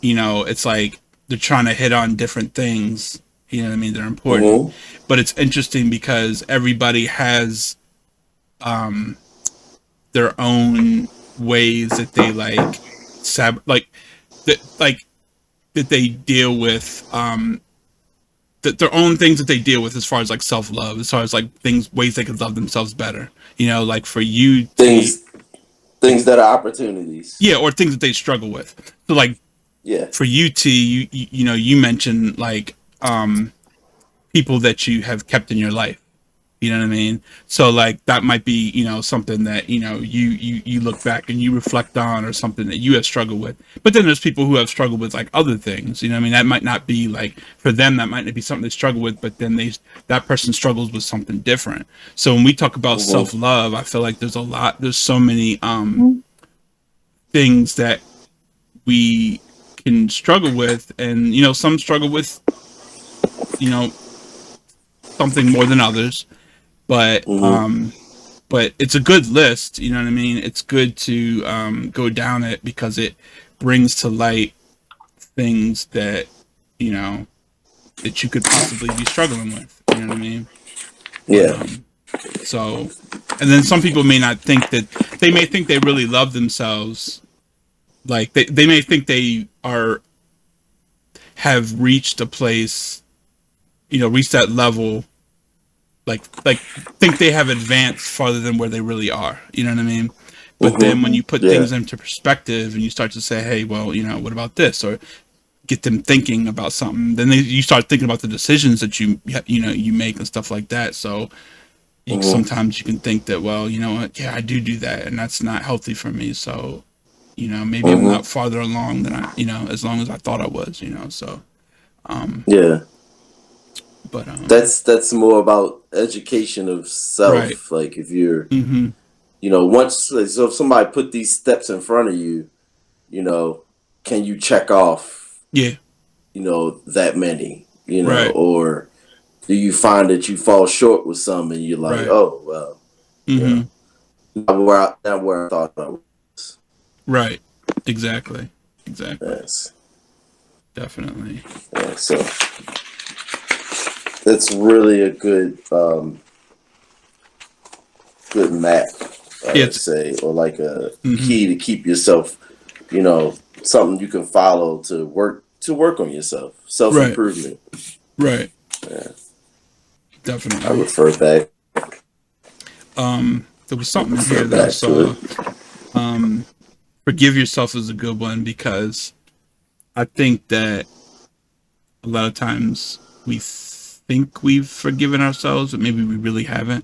[SPEAKER 1] you know, it's like they're trying to hit on different things, you know what I mean, they're important. But it's interesting because everybody has their own ways that they like that they deal with their own things that they deal with as far as like self-love, as far as like ways they could love themselves better, you know, like for you
[SPEAKER 2] things that are opportunities,
[SPEAKER 1] or things that they struggle with. So like for you, T, you know, you mentioned like people that you have kept in your life, you know what I mean? So like that might be, you know, something that, you know, you look back and you reflect on, or something that you have struggled with. But then there's people who have struggled with like other things, you know what I mean? That might not be like, for them that might not be something they struggle with, but then that person struggles with something different. So when we talk about self-love, I feel like there's so many things that we can struggle with, and you know, some struggle with, you know, something more than others, but it's a good list, you know what I mean? It's good to go down it, because it brings to light things that, you know, that you could possibly be struggling with, you know what I mean? So, and then some people may not think that, they may think they really love themselves, like they may think they have reached a place, you know, reached that level, like think they have advanced farther than where they really are, you know what I mean? But then when you put things into perspective and you start to say, hey, well, you know, what about this, or get them thinking about something, then you start thinking about the decisions that you make and stuff like that. So sometimes you can think that, well, you know what, I do that, and that's not healthy for me. So, you know, maybe I'm not farther along than I, you know, as long as I thought I was, you know. So but
[SPEAKER 2] that's more about education of self. Like if you're you know, once, so if somebody put these steps in front of you, you know, can you check off you know, that many, you know, or do you find that you fall short with some and you're like, oh well, you know, not where I thought I was.
[SPEAKER 1] Right. Exactly. Yes. Definitely.
[SPEAKER 2] Yeah, so that's really a good good map, I would say, or like a key to keep yourself, you know, something you can follow to work on yourself, self-improvement.
[SPEAKER 1] Right.
[SPEAKER 2] Yeah.
[SPEAKER 1] Definitely.
[SPEAKER 2] I refer back.
[SPEAKER 1] There was something in here that I saw. Forgive yourself is a good one, because I think that a lot of times we think we've forgiven ourselves, but maybe we really haven't.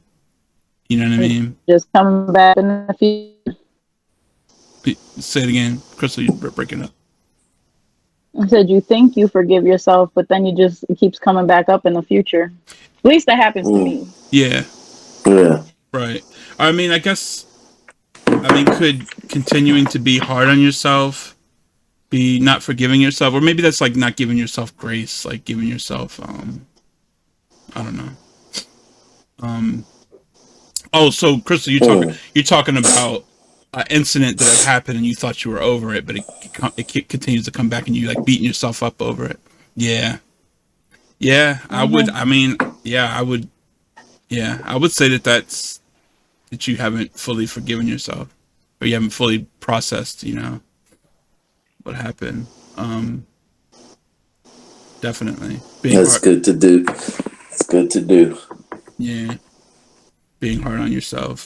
[SPEAKER 1] You know what I mean?
[SPEAKER 4] Just coming back in the future.
[SPEAKER 1] Say it again, Crystal. You're breaking up.
[SPEAKER 4] I said you think you forgive yourself, but then it keeps coming back up in the future. At least that happens to me.
[SPEAKER 1] Yeah.
[SPEAKER 2] Yeah.
[SPEAKER 1] Right. I mean, could continuing to be hard on yourself be not forgiving yourself, or maybe that's like not giving yourself grace, like giving yourself, I don't know. Oh, so Crystal, you're talking about an incident that had happened and you thought you were over it, but it continues to come back and you like beating yourself up over it. Yeah, yeah, I would. I mean, yeah, I would. Yeah, I would say that you haven't fully forgiven yourself, or you haven't fully processed, what happened. Definitely.
[SPEAKER 2] That's good to do. It's good to do.
[SPEAKER 1] Yeah, being hard on yourself.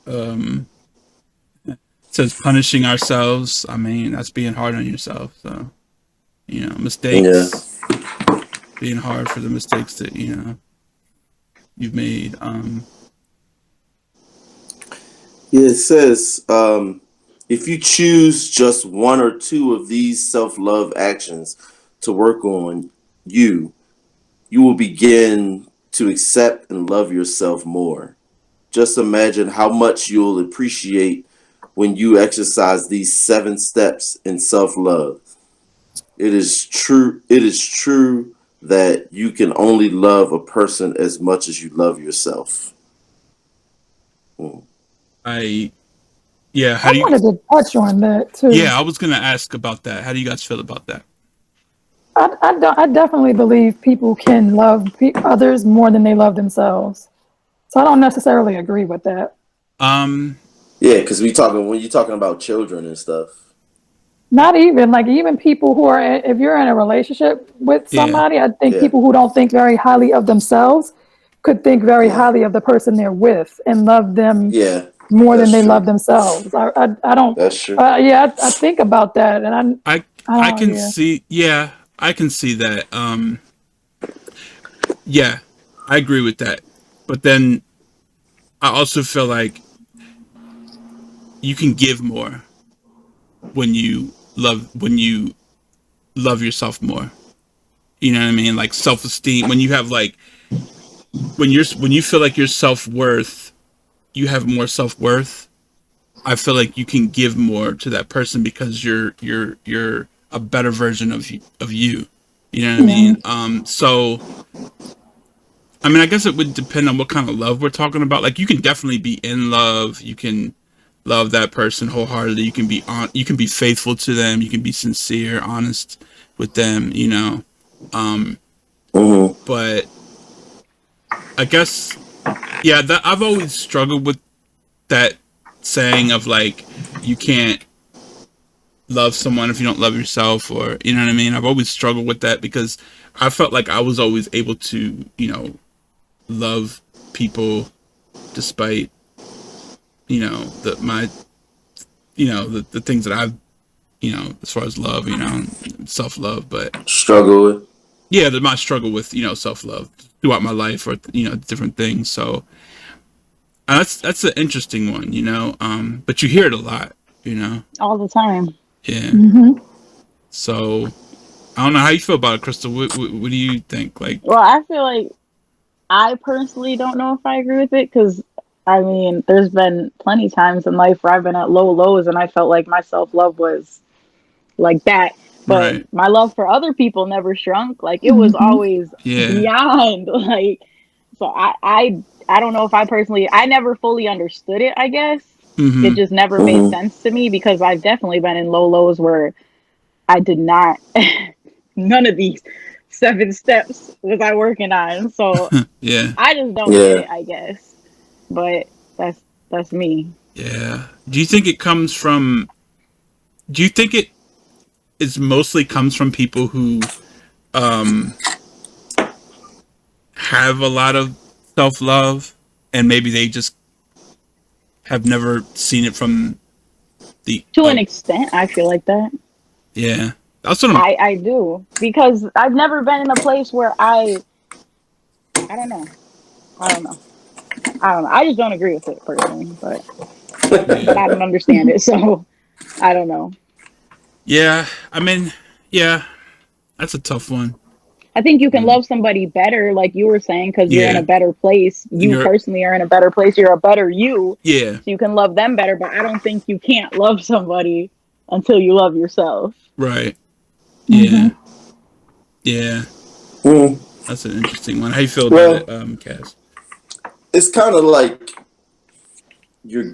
[SPEAKER 1] It says punishing ourselves. I mean, that's being hard on yourself. So, mistakes. Yeah. Being hard for the mistakes that you've made.
[SPEAKER 2] Yeah, it says if you choose just one or two of these self-love actions to work on you will begin to accept and love yourself more. Just imagine how much you'll appreciate when you exercise these 7 steps in self-love. It is true that you can only love a person as much as you love yourself.
[SPEAKER 1] Yeah,
[SPEAKER 3] I wanted to touch on that too.
[SPEAKER 1] Yeah, I was going to ask about that. How do you guys feel about that?
[SPEAKER 3] I definitely believe people can love others more than they love themselves. So I don't necessarily agree with that.
[SPEAKER 2] Yeah, because when you're talking about children and stuff.
[SPEAKER 3] Not even people who are, if you're in a relationship with somebody, I think people who don't think very highly of themselves could think very highly of the person they're with and love them more than they love themselves. I don't.
[SPEAKER 2] That's true.
[SPEAKER 3] I think about that, and
[SPEAKER 1] I can see. Yeah, I can see that. Yeah, I agree with that. But then I also feel like you can give more when you love yourself more. You know what I mean? Like self-esteem. When you have when you feel like your self-worth, you have more self-worth. I feel like you can give more to that person because you're a better version of you. You know what I mean? So I mean, I guess it would depend on what kind of love we're talking about. Like, you can definitely be in love. You can love that person wholeheartedly. You can be faithful to them. You can be sincere, honest with them. But I guess, yeah, that I've always struggled with that saying of like, you can't love someone if you don't love yourself, or you know what I mean. I've always struggled with that because I felt like I was always able to, love people despite the things that I've as far as love, self-love, but
[SPEAKER 2] struggle with
[SPEAKER 1] my struggle with self-love throughout my life, or different things. So that's an interesting one, but you hear it a lot,
[SPEAKER 4] all the time.
[SPEAKER 1] Yeah. So I don't know how you feel about it, Crystal. What do you think? Like,
[SPEAKER 4] well, I feel like I personally don't know if I agree with it, because I mean, there's been plenty times in life where I've been at low lows and I felt like my self-love was like that, but my love for other people never shrunk. Like, it was always beyond, like, so I don't know if I never fully understood it, I guess. It just never made sense to me, because I've definitely been in low lows where I did not none of these 7 steps was I working on. So I just don't get it, I guess. But that's me.
[SPEAKER 1] Yeah. Do you think it mostly comes from people who have a lot of self-love, and maybe they just have never seen it from
[SPEAKER 4] to an extent? I feel like that.
[SPEAKER 1] Yeah. That's what
[SPEAKER 4] I do, because I've never been in a place where I don't know. I just don't agree with it personally, but I don't understand it, so I don't know.
[SPEAKER 1] Yeah, I mean, yeah, that's a tough one.
[SPEAKER 4] I think you can love somebody better, like you were saying, because you're in a better place. You personally are in a better place. You're a better you.
[SPEAKER 1] Yeah.
[SPEAKER 4] So you can love them better, but I don't think you can't love somebody until you love yourself.
[SPEAKER 1] Right. Yeah. Yeah.
[SPEAKER 2] Mm.
[SPEAKER 1] That's an interesting one. How you feel about it, Cass?
[SPEAKER 2] It's kind of like you're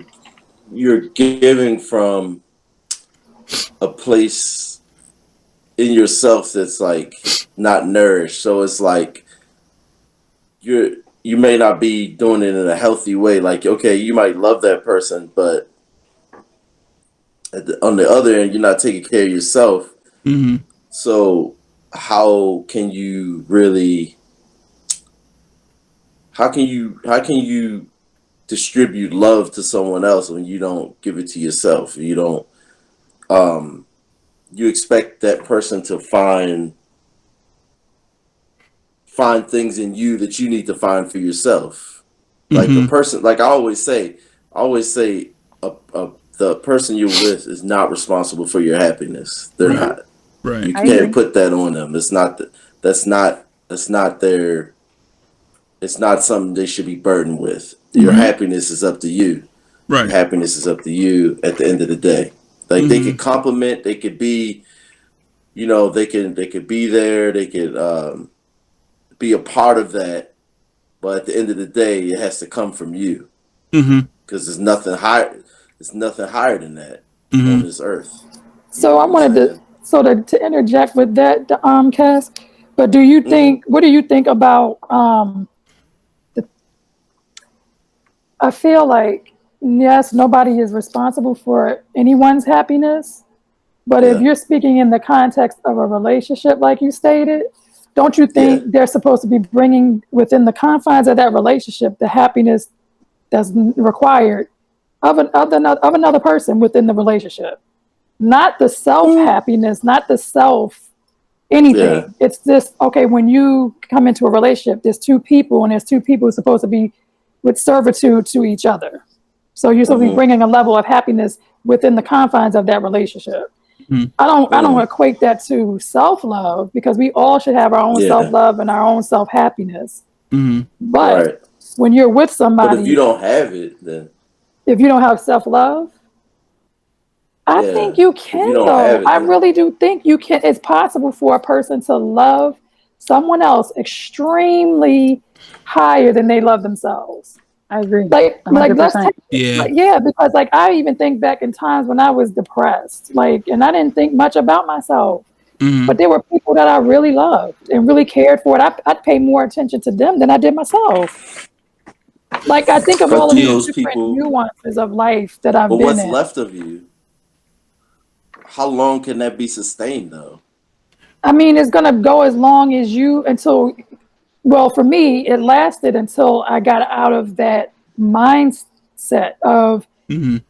[SPEAKER 2] giving from a place in yourself that's like not nourished. So it's like you may not be doing it in a healthy way. Like, okay, you might love that person, but on the other end, you're not taking care of yourself.
[SPEAKER 1] Mm-hmm.
[SPEAKER 2] So how can you really? How can you distribute love to someone else when you don't give it to yourself? You don't. You expect that person to find things in you that you need to find for yourself. Like a person, like I always say, the person you're with is not responsible for your happiness. They're not.
[SPEAKER 1] Right.
[SPEAKER 2] You can't put that on them. It's not. That's not their. It's not something they should be burdened with. Your happiness is up to you.
[SPEAKER 1] Right.
[SPEAKER 2] Your happiness is up to you at the end of the day. Like they could compliment, they could be, they could be there, they could be a part of that, but at the end of the day, it has to come from you. Because there's nothing higher. There's nothing higher than that on this earth.
[SPEAKER 3] So I wanted to interject with that, Cass. But do you think? What do you think about? I feel like yes, nobody is responsible for anyone's happiness. But if you're speaking in the context of a relationship, like you stated, don't you think they're supposed to be bringing within the confines of that relationship the happiness that's required of another person within the relationship? Not the self happiness, not the self anything.
[SPEAKER 2] Yeah.
[SPEAKER 3] It's just, okay, when you come into a relationship, there's two people, and there's two people who's supposed to be with servitude to each other. So you're supposed to be bringing a level of happiness within the confines of that relationship. I don't equate that to self-love, because we all should have our own self-love and our own self-happiness. But when you're with somebody,
[SPEAKER 2] but if you don't have it, then
[SPEAKER 3] if you don't have self-love, I think you can, though. I really do think you can. It's possible for a person to love someone else extremely higher than they love themselves.
[SPEAKER 4] I agree.
[SPEAKER 3] Like
[SPEAKER 4] 100%.
[SPEAKER 3] let's take, because like I even think back in times when I was depressed, and I didn't think much about myself. But there were people that I really loved and really cared for. I'd pay more attention to them than I did myself. Like I think of all of these different nuances of life that I've been in. But
[SPEAKER 2] what's left of you? How long can that be sustained, though?
[SPEAKER 3] I mean, it's gonna go as long as well, for me, it lasted until I got out of that mindset of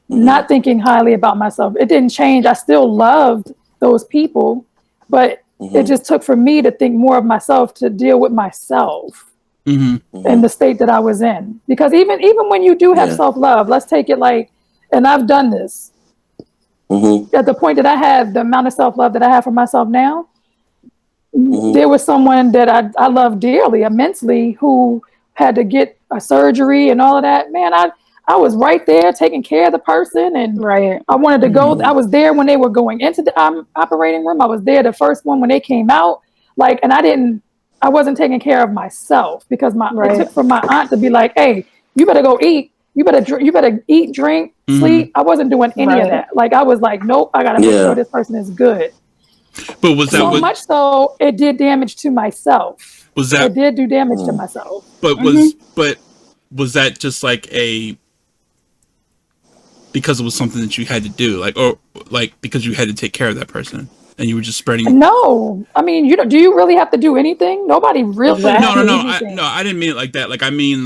[SPEAKER 3] not thinking highly about myself. It didn't change. I still loved those people, but it just took for me to think more of myself, to deal with myself and the state that I was in. Because even when you do have self-love, let's take it like, and I've done this, at the point that I have the amount of self-love that I have for myself now, there was someone that I love dearly, immensely, who had to get a surgery and all of that. Man, I was right there taking care of the person, and I wanted to go. I was there when they were going into the operating room. I was there the first one when they came out. And I wasn't taking care of myself, because it took for my aunt to be like, "Hey, you better go eat. You better eat, drink, sleep." I wasn't doing any of that. I was like, "Nope, I gotta make sure this person is good."
[SPEAKER 1] But was that
[SPEAKER 3] so much so it did damage to myself? It did do damage to myself.
[SPEAKER 1] But was that just like because it was something that you had to do, or because you had to take care of that person and you were just spreading?
[SPEAKER 3] No, I mean, do you really have to do anything? Nobody really.
[SPEAKER 1] No. I didn't mean it like that. I mean,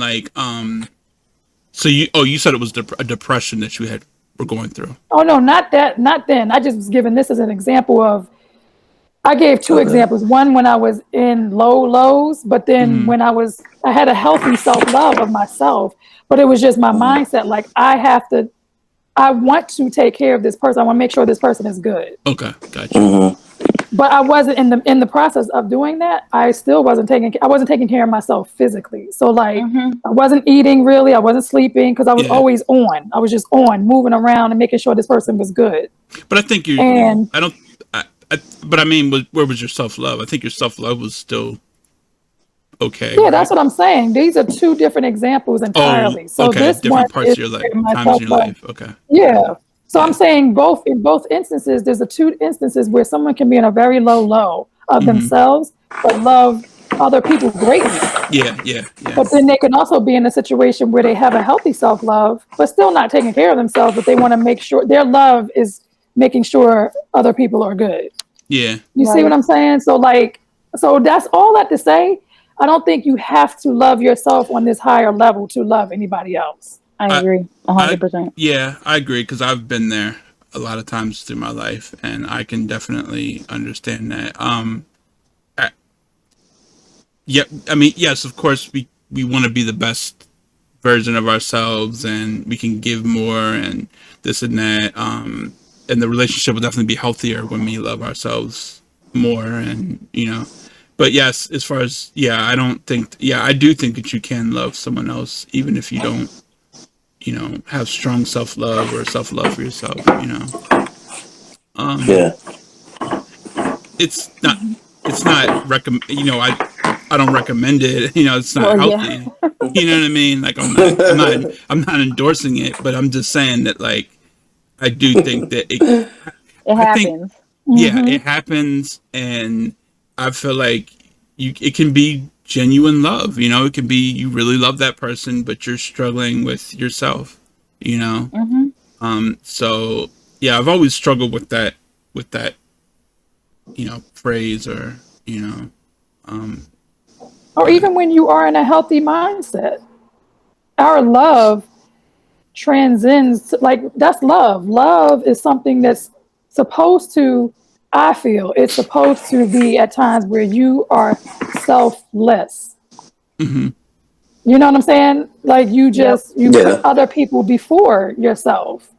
[SPEAKER 1] so you said it was a depression that you were going through.
[SPEAKER 3] Oh no, not that, not then. I just was giving this as an example of. I gave two examples. One when I was in lows, but then when I had a healthy self-love of myself, but it was just my mindset. I want to take care of this person. I want to make sure this person is good.
[SPEAKER 1] Okay, gotcha.
[SPEAKER 3] but I wasn't in the process of doing that. I still wasn't taking care of myself physically. So like I wasn't eating really. I wasn't sleeping because I was always on. I was just on, moving around and making sure this person was good.
[SPEAKER 1] But I think you.
[SPEAKER 3] And
[SPEAKER 1] I don't. But I mean, where was your self love? I think your self love was still okay.
[SPEAKER 3] yeah,
[SPEAKER 1] right?
[SPEAKER 3] that's what I'm saying. These are two different examples entirely. So
[SPEAKER 1] okay.
[SPEAKER 3] this one
[SPEAKER 1] Different parts
[SPEAKER 3] is
[SPEAKER 1] of your life,
[SPEAKER 3] my
[SPEAKER 1] times in your
[SPEAKER 3] self-love.
[SPEAKER 1] life. Okay.
[SPEAKER 3] Yeah. So I'm saying in both instances, there's two instances where someone can be in a very low of themselves, but love other people greatly.
[SPEAKER 1] Yeah.
[SPEAKER 3] But then they can also be in a situation where they have a healthy self-love, but still not taking care of themselves, but they want to make sure their love is making sure other people are good.
[SPEAKER 1] Yeah.
[SPEAKER 3] You see what I'm saying? So that's all that to say. I don't think you have to love yourself on this higher level to love anybody else.
[SPEAKER 4] I agree 100%.
[SPEAKER 1] Yeah, I agree because I've been there a lot of times through my life, and I can definitely understand that. Yeah, I mean, yes, of course, we want to be the best version of ourselves, and we can give more, and this and that. And the relationship will definitely be healthier when we love ourselves more, and But yes, as far as I don't think. Yeah, I do think that you can love someone else even if you don't have strong self-love or self-love for yourself,
[SPEAKER 2] Yeah.
[SPEAKER 1] it's not recommend, I don't recommend it, it's not
[SPEAKER 4] Well, yeah.
[SPEAKER 1] healthy. You know what I mean? Like I'm not endorsing it, but I'm just saying that like I do think that
[SPEAKER 4] It happens.
[SPEAKER 1] it happens, and I feel like it can be genuine love, it can be you really love that person but you're struggling with yourself, so yeah, I've always struggled with that phrase, or
[SPEAKER 3] Or even when you are in a healthy mindset. Our love transcends, like that's love. Love is something that's supposed to, I feel, it's supposed to be at times where you are selfless. You know what I'm saying? Like you put other people before yourself.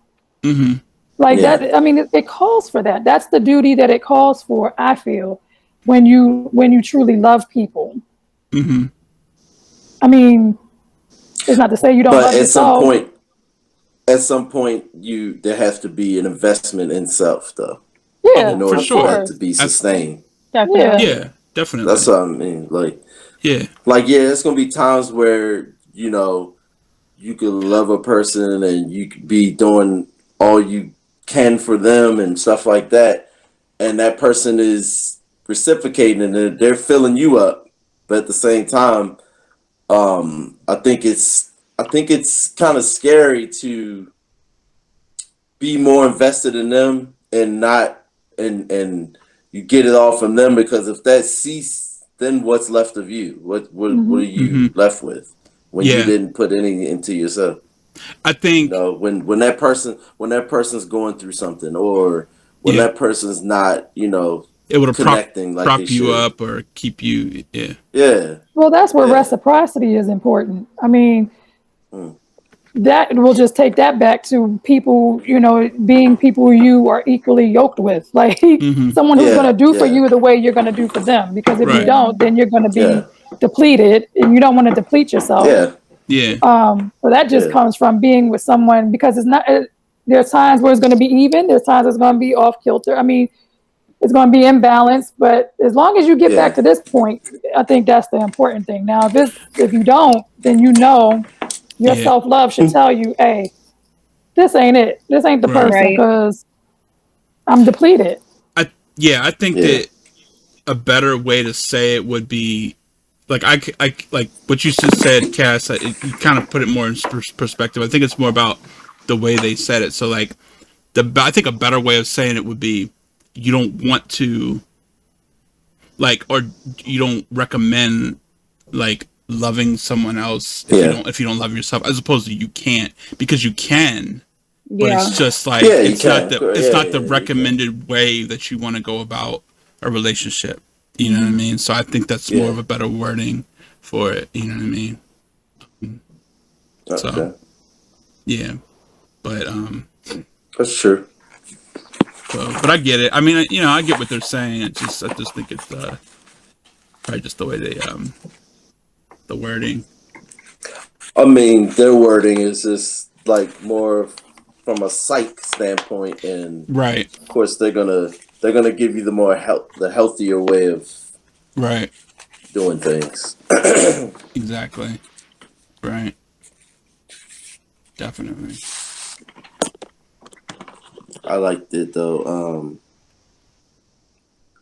[SPEAKER 3] Like that. I mean, it calls for that. That's the duty that it calls for, I feel, when you truly love people. I mean, it's not to say you don't
[SPEAKER 2] But
[SPEAKER 3] love yourself.
[SPEAKER 2] at some point, there has to be an investment in self, though,
[SPEAKER 3] Yeah,
[SPEAKER 2] in order
[SPEAKER 1] for sure.
[SPEAKER 2] that to be sustained.
[SPEAKER 4] Definitely.
[SPEAKER 1] Yeah, definitely.
[SPEAKER 2] That's what I mean. Like,
[SPEAKER 1] yeah,
[SPEAKER 2] it's gonna be times where you could love a person and you could be doing all you can for them and stuff like that, and that person is reciprocating and they're filling you up, but at the same time, I think it's kind of scary to be more invested in them and not and you get it all from them, because if that cease, then what's left of you? What are you left with when you didn't put any into yourself?
[SPEAKER 1] I think
[SPEAKER 2] when that person's going through something, or when that person's not
[SPEAKER 1] it would
[SPEAKER 2] connecting like they
[SPEAKER 1] prop you
[SPEAKER 2] should.
[SPEAKER 1] up or keep you.
[SPEAKER 2] Yeah.
[SPEAKER 3] Well, that's where reciprocity is important. I mean, that will just take that back to people, being people you are equally yoked with. Like someone who's going to do for you the way you're going to do for them. Because if you don't, then you're going to be depleted, and you don't want to deplete yourself. So that just comes from being with someone, because it's not. There's times where it's going to be even. There's times it's going to be off kilter. I mean, it's going to be imbalanced, but as long as you get back to this point, I think that's the important thing. Now, if you don't, then your self-love should tell you, hey, this ain't it. This ain't the person, because I'm depleted.
[SPEAKER 1] I think that a better way to say it would be like I like what you just said, Cass. You kind of put it more in perspective. I think it's more about the way they said it. So like I think a better way of saying it would be, you don't want to or you don't recommend loving someone else if you don't love yourself, as opposed to you can't, because you can, but it's just like it's not the recommended way that you want to go about a relationship. You know what I mean? So I think that's more of a better wording for it. You know what I mean? So yeah, but
[SPEAKER 2] that's true.
[SPEAKER 1] So, but I get it. I mean, I get what they're saying. I just think it's probably just the way they the wording.
[SPEAKER 2] I mean, their wording is just like more from a psych standpoint, and
[SPEAKER 1] Right.
[SPEAKER 2] of course they're gonna give you the healthier way of
[SPEAKER 1] Right.
[SPEAKER 2] doing things.
[SPEAKER 1] Exactly. Right. Definitely.
[SPEAKER 2] I liked it though.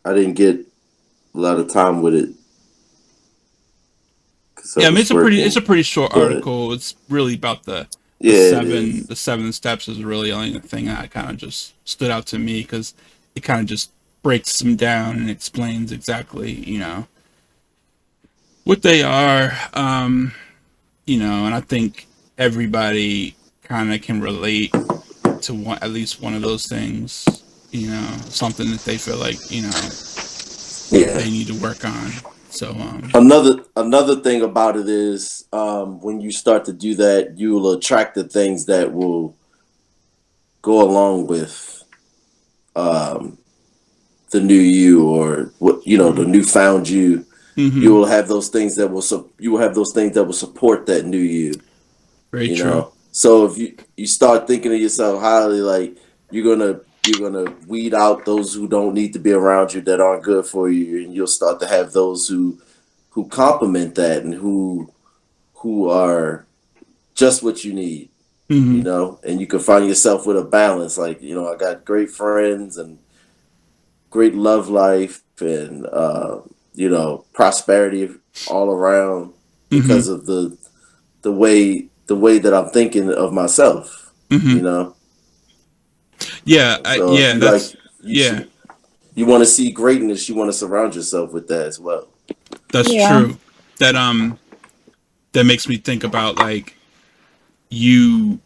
[SPEAKER 2] I didn't get a lot of time with it because I
[SPEAKER 1] Yeah, I mean
[SPEAKER 2] was working.
[SPEAKER 1] it's a pretty short
[SPEAKER 2] But
[SPEAKER 1] article. It's really about
[SPEAKER 2] yeah, it is.
[SPEAKER 1] the 7 steps is really only the thing that kind of just stood out to me because it kind of just breaks them down and explains exactly what they are. And I think everybody kind of can relate to at least one of those things. Something that they feel like
[SPEAKER 2] Yeah.
[SPEAKER 1] they need to work on. So
[SPEAKER 2] Another thing about it is when you start to do that, you will attract the things that will go along with the new you, or what the newfound you.
[SPEAKER 1] mm-hmm.
[SPEAKER 2] You will have those things that will support that new you.
[SPEAKER 1] Very true.
[SPEAKER 2] So if you start thinking of yourself highly, like you're gonna weed out those who don't need to be around you, that aren't good for you, and you'll start to have those who complement that, and who are just what you need.
[SPEAKER 1] Mm-hmm.
[SPEAKER 2] And you can find yourself with a balance. Like, I got great friends and great love life, and prosperity all around because of the way that I'm thinking of myself.
[SPEAKER 1] Mm-hmm. Yeah,
[SPEAKER 2] So if you
[SPEAKER 1] that's
[SPEAKER 2] you want to see greatness, you want to surround yourself with that as well.
[SPEAKER 1] that's
[SPEAKER 4] Yeah.
[SPEAKER 1] true. That makes me think about like you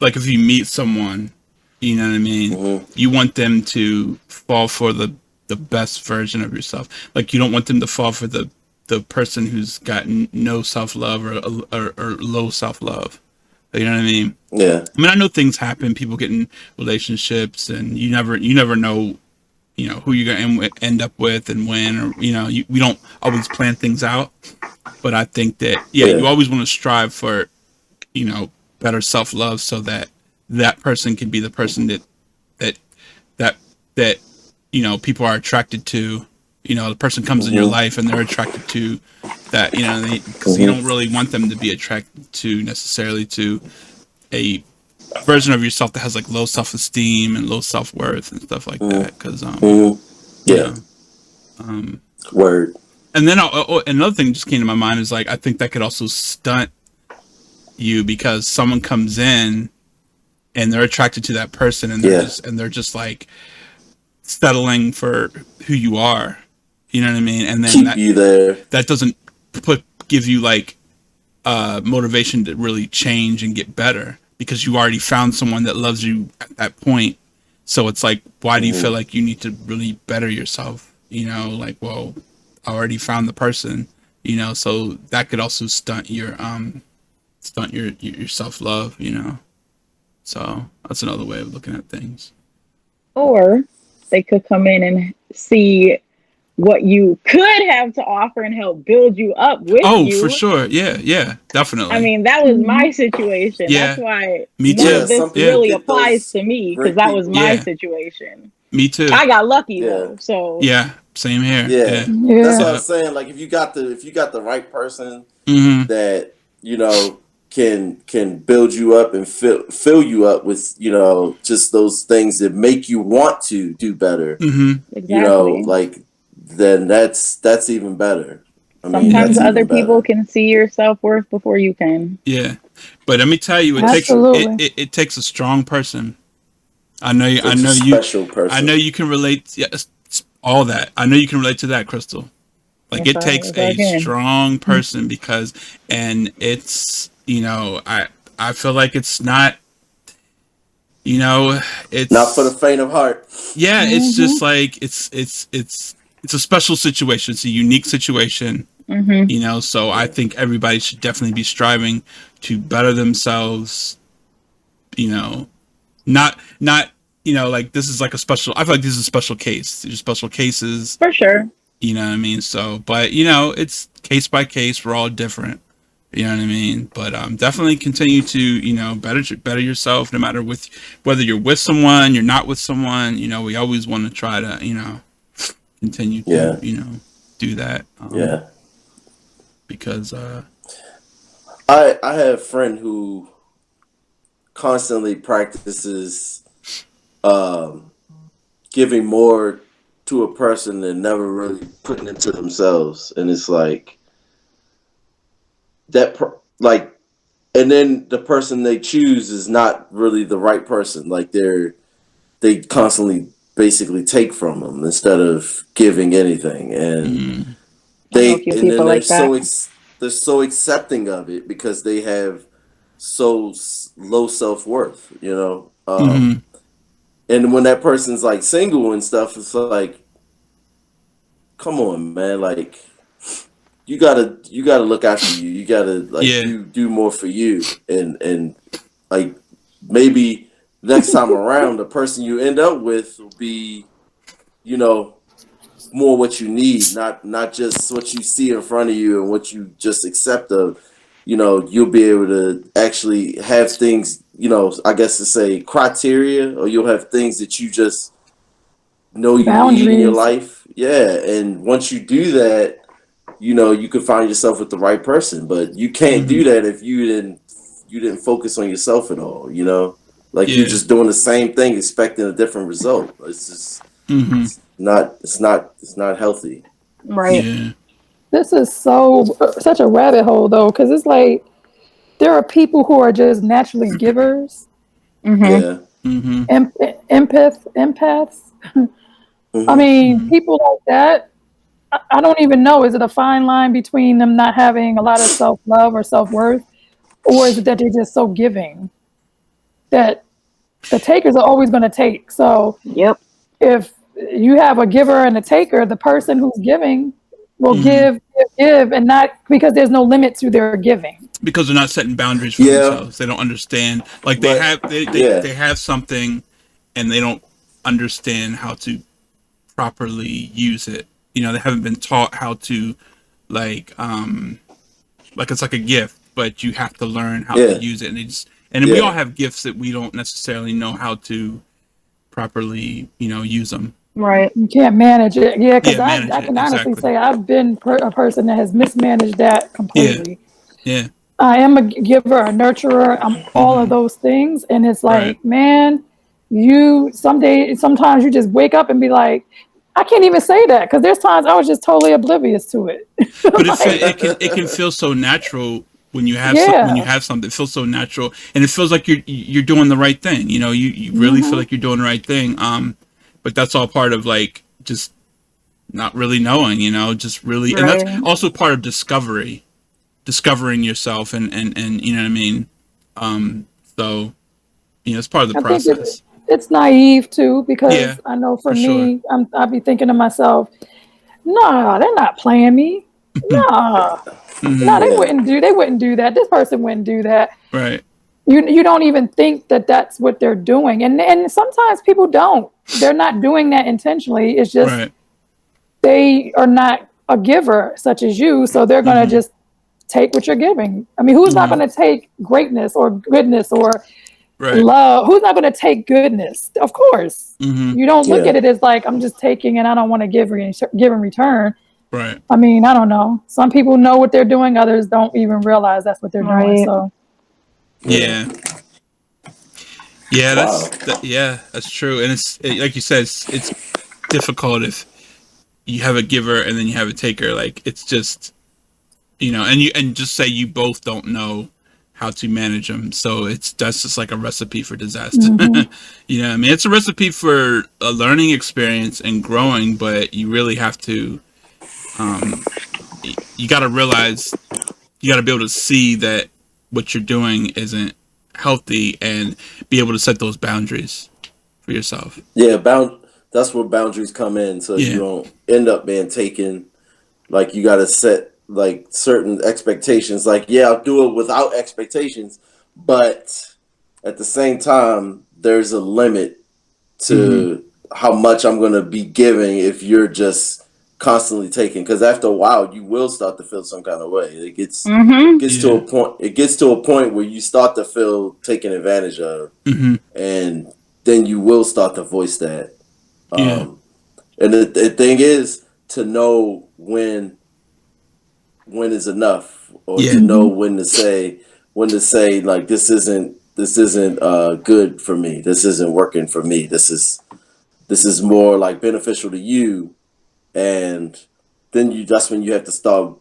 [SPEAKER 1] like if you meet someone, you know what I mean?
[SPEAKER 2] Mm-hmm.
[SPEAKER 1] You want them to fall for the best version of yourself. Like you don't want them to fall for the person who's got no self-love or low self-love. You know what I mean?
[SPEAKER 2] Yeah.
[SPEAKER 1] I mean, I know things happen. People get in relationships, and you never know, who you're gonna end up with and when, or we don't always plan things out. But I think that you always want to strive for, better self love, so that that person can be the person that that that people are attracted to. The person comes in your life and they're attracted to that. Because you don't really want them to be attracted to necessarily to a version of yourself that has like low self-esteem and low self-worth and stuff like that. Because
[SPEAKER 2] Word.
[SPEAKER 1] and then another thing just came to my mind is like I think that could also stunt you, because someone comes in and they're attracted to that person, and they're just like settling for who you are. You know what I mean? And then
[SPEAKER 2] keep you there.
[SPEAKER 1] That doesn't give you like motivation to really change and get better, because you already found someone that loves you at that point. So it's like, why do you feel like you need to really better yourself? Like, well, I already found the person. So that could also stunt your self-love. So that's another way of looking at things.
[SPEAKER 4] Or they could come in and see what you could have to offer and help build you up with you.
[SPEAKER 1] For sure. Yeah, definitely.
[SPEAKER 4] I mean, that was my situation.
[SPEAKER 1] Yeah.
[SPEAKER 4] That's why
[SPEAKER 1] Me
[SPEAKER 4] none
[SPEAKER 1] too.
[SPEAKER 4] of this really applies to me, because that was my
[SPEAKER 1] Yeah.
[SPEAKER 4] situation.
[SPEAKER 1] Me too.
[SPEAKER 4] I got lucky though. So
[SPEAKER 1] yeah, same here.
[SPEAKER 2] Yeah.
[SPEAKER 3] Yeah.
[SPEAKER 2] That's what I'm saying. Like if you got the right person
[SPEAKER 1] Mm-hmm.
[SPEAKER 2] that can build you up and fill you up with just those things that make you want to do better.
[SPEAKER 1] Mm-hmm.
[SPEAKER 4] exactly.
[SPEAKER 2] Like then that's even better. I mean,
[SPEAKER 4] Sometimes
[SPEAKER 2] that's
[SPEAKER 4] other
[SPEAKER 2] even
[SPEAKER 4] people
[SPEAKER 2] better.
[SPEAKER 4] can see your self-worth before you can.
[SPEAKER 1] Yeah, but let me tell you,
[SPEAKER 3] Absolutely.
[SPEAKER 1] it takes a strong person. I know you.
[SPEAKER 2] It's a special person.
[SPEAKER 1] I know you can relate. Yes, all that. I know you can relate to that, Crystal. Like
[SPEAKER 4] Yes,
[SPEAKER 1] it takes
[SPEAKER 4] I
[SPEAKER 1] a
[SPEAKER 4] can.
[SPEAKER 1] strong person, because, and it's I feel like it's not. It's
[SPEAKER 2] Not for the faint of heart.
[SPEAKER 1] Yeah, it's just like it's a special situation. It's a unique situation.
[SPEAKER 4] Mm-hmm.
[SPEAKER 1] So I think everybody should definitely be striving to better themselves. Not you know, like this is like a special. I feel like this is a special case. These are special cases.
[SPEAKER 4] For sure.
[SPEAKER 1] You know what I mean? So, but you know, it's case by case. We're all different. You know what I mean? But definitely continue to, you know, better yourself, no matter with whether you're with someone, you're not with someone. You know, we always want to try to, you know, continue to, you know, do that. Because
[SPEAKER 2] I have a friend who constantly practices giving more to a person than never really putting into themselves, and it's like that, like, and then the person they choose is not really the right person. Like they constantly basically take from them instead of giving anything, and they're they're so accepting of it because they have so low self-worth, you know. And when that person's like single and stuff, it's like, come on, man, like you gotta look after you. You gotta like do more for you, and like maybe next time around the person you end up with will be, you know, more what you need, not just what you see in front of you and what you just accept of. You know, you'll be able to actually have things, you know, I guess to say criteria, or you'll have things that you just know you need in your life. Yeah, and once you do that, you know, you can find yourself with the right person. But you can't do that if you didn't focus on yourself at all. You know, like you're just doing the same thing, expecting a different result. It's just it's not healthy.
[SPEAKER 4] Right.
[SPEAKER 1] Yeah.
[SPEAKER 3] This is such a rabbit hole though, because it's like there are people who are just naturally givers.
[SPEAKER 2] Yeah.
[SPEAKER 3] Empaths. I mean, people like that. I don't even know. Is it a fine line between them not having a lot of self-love or self-worth, or is it that they're just so giving that the takers are always going to take? So if you have a giver and a taker, the person who's giving will give, and not because there's no limit to their giving.
[SPEAKER 1] Because they're not setting boundaries for themselves. They don't understand. Like they have something, and they don't understand how to properly use it. You know, they haven't been taught how to, like it's like a gift, but you have to learn how to use it. And we all have gifts that we don't necessarily know how to properly, you know, use them.
[SPEAKER 4] Right.
[SPEAKER 3] You can't manage it. Yeah, because I can honestly say I've been a person that has mismanaged that completely.
[SPEAKER 1] Yeah.
[SPEAKER 3] I am a giver, a nurturer. I'm all of those things. And it's like, man, sometimes you just wake up and be like, I can't even say that, because there's times I was just totally oblivious to it.
[SPEAKER 1] But it can feel so natural when you have when you have something. It feels so natural, and it feels like you're doing the right thing. You know, you really feel like you're doing the right thing. But that's all part of like just not really knowing. You know, just really, and that's also part of discovering yourself, and you know what I mean. So you know, it's part of the process.
[SPEAKER 3] It's naive too, because I know for me, I'll be thinking to myself, nah, they're not playing me. Nah, no, they wouldn't do that. This person wouldn't do that.
[SPEAKER 1] Right.
[SPEAKER 3] You don't even think that that's what they're doing. And sometimes people don't. They're not doing that intentionally. It's just they are not a giver such as you, so they're going to just take what you're giving. I mean, who's not going to take greatness or goodness or love? Who's not going to take goodness? Of course. You don't look at it as like, I'm just taking and I don't want to give in return.
[SPEAKER 1] Right.
[SPEAKER 3] I mean, I don't know. Some people know what they're doing. Others don't even realize that's what they're doing. So.
[SPEAKER 1] Yeah. Yeah, that's true. And it's like you said, it's difficult if you have a giver and then you have a taker. Like it's just, you know, and just say you both don't know how to manage them. So that's just like a recipe for disaster. You know what I mean? It's a recipe for a learning experience and growing, but you really have to, you got to realize, you got to be able to see that what you're doing isn't healthy and be able to set those boundaries for yourself.
[SPEAKER 2] Yeah, that's where boundaries come in, so you don't end up being taken. Like you got to set like certain expectations. Like, I'll do it without expectations, but at the same time, there's a limit to how much I'm going to be giving if you're just constantly taking. Because after a while, you will start to feel some kind of way. It gets to a point. It gets to a point where you start to feel taken advantage of, and then you will start to voice that. And the thing is to know when is enough, or to know when to say like this isn't good for me. This isn't working for me. This is more like beneficial to you, and then that's when you have to start,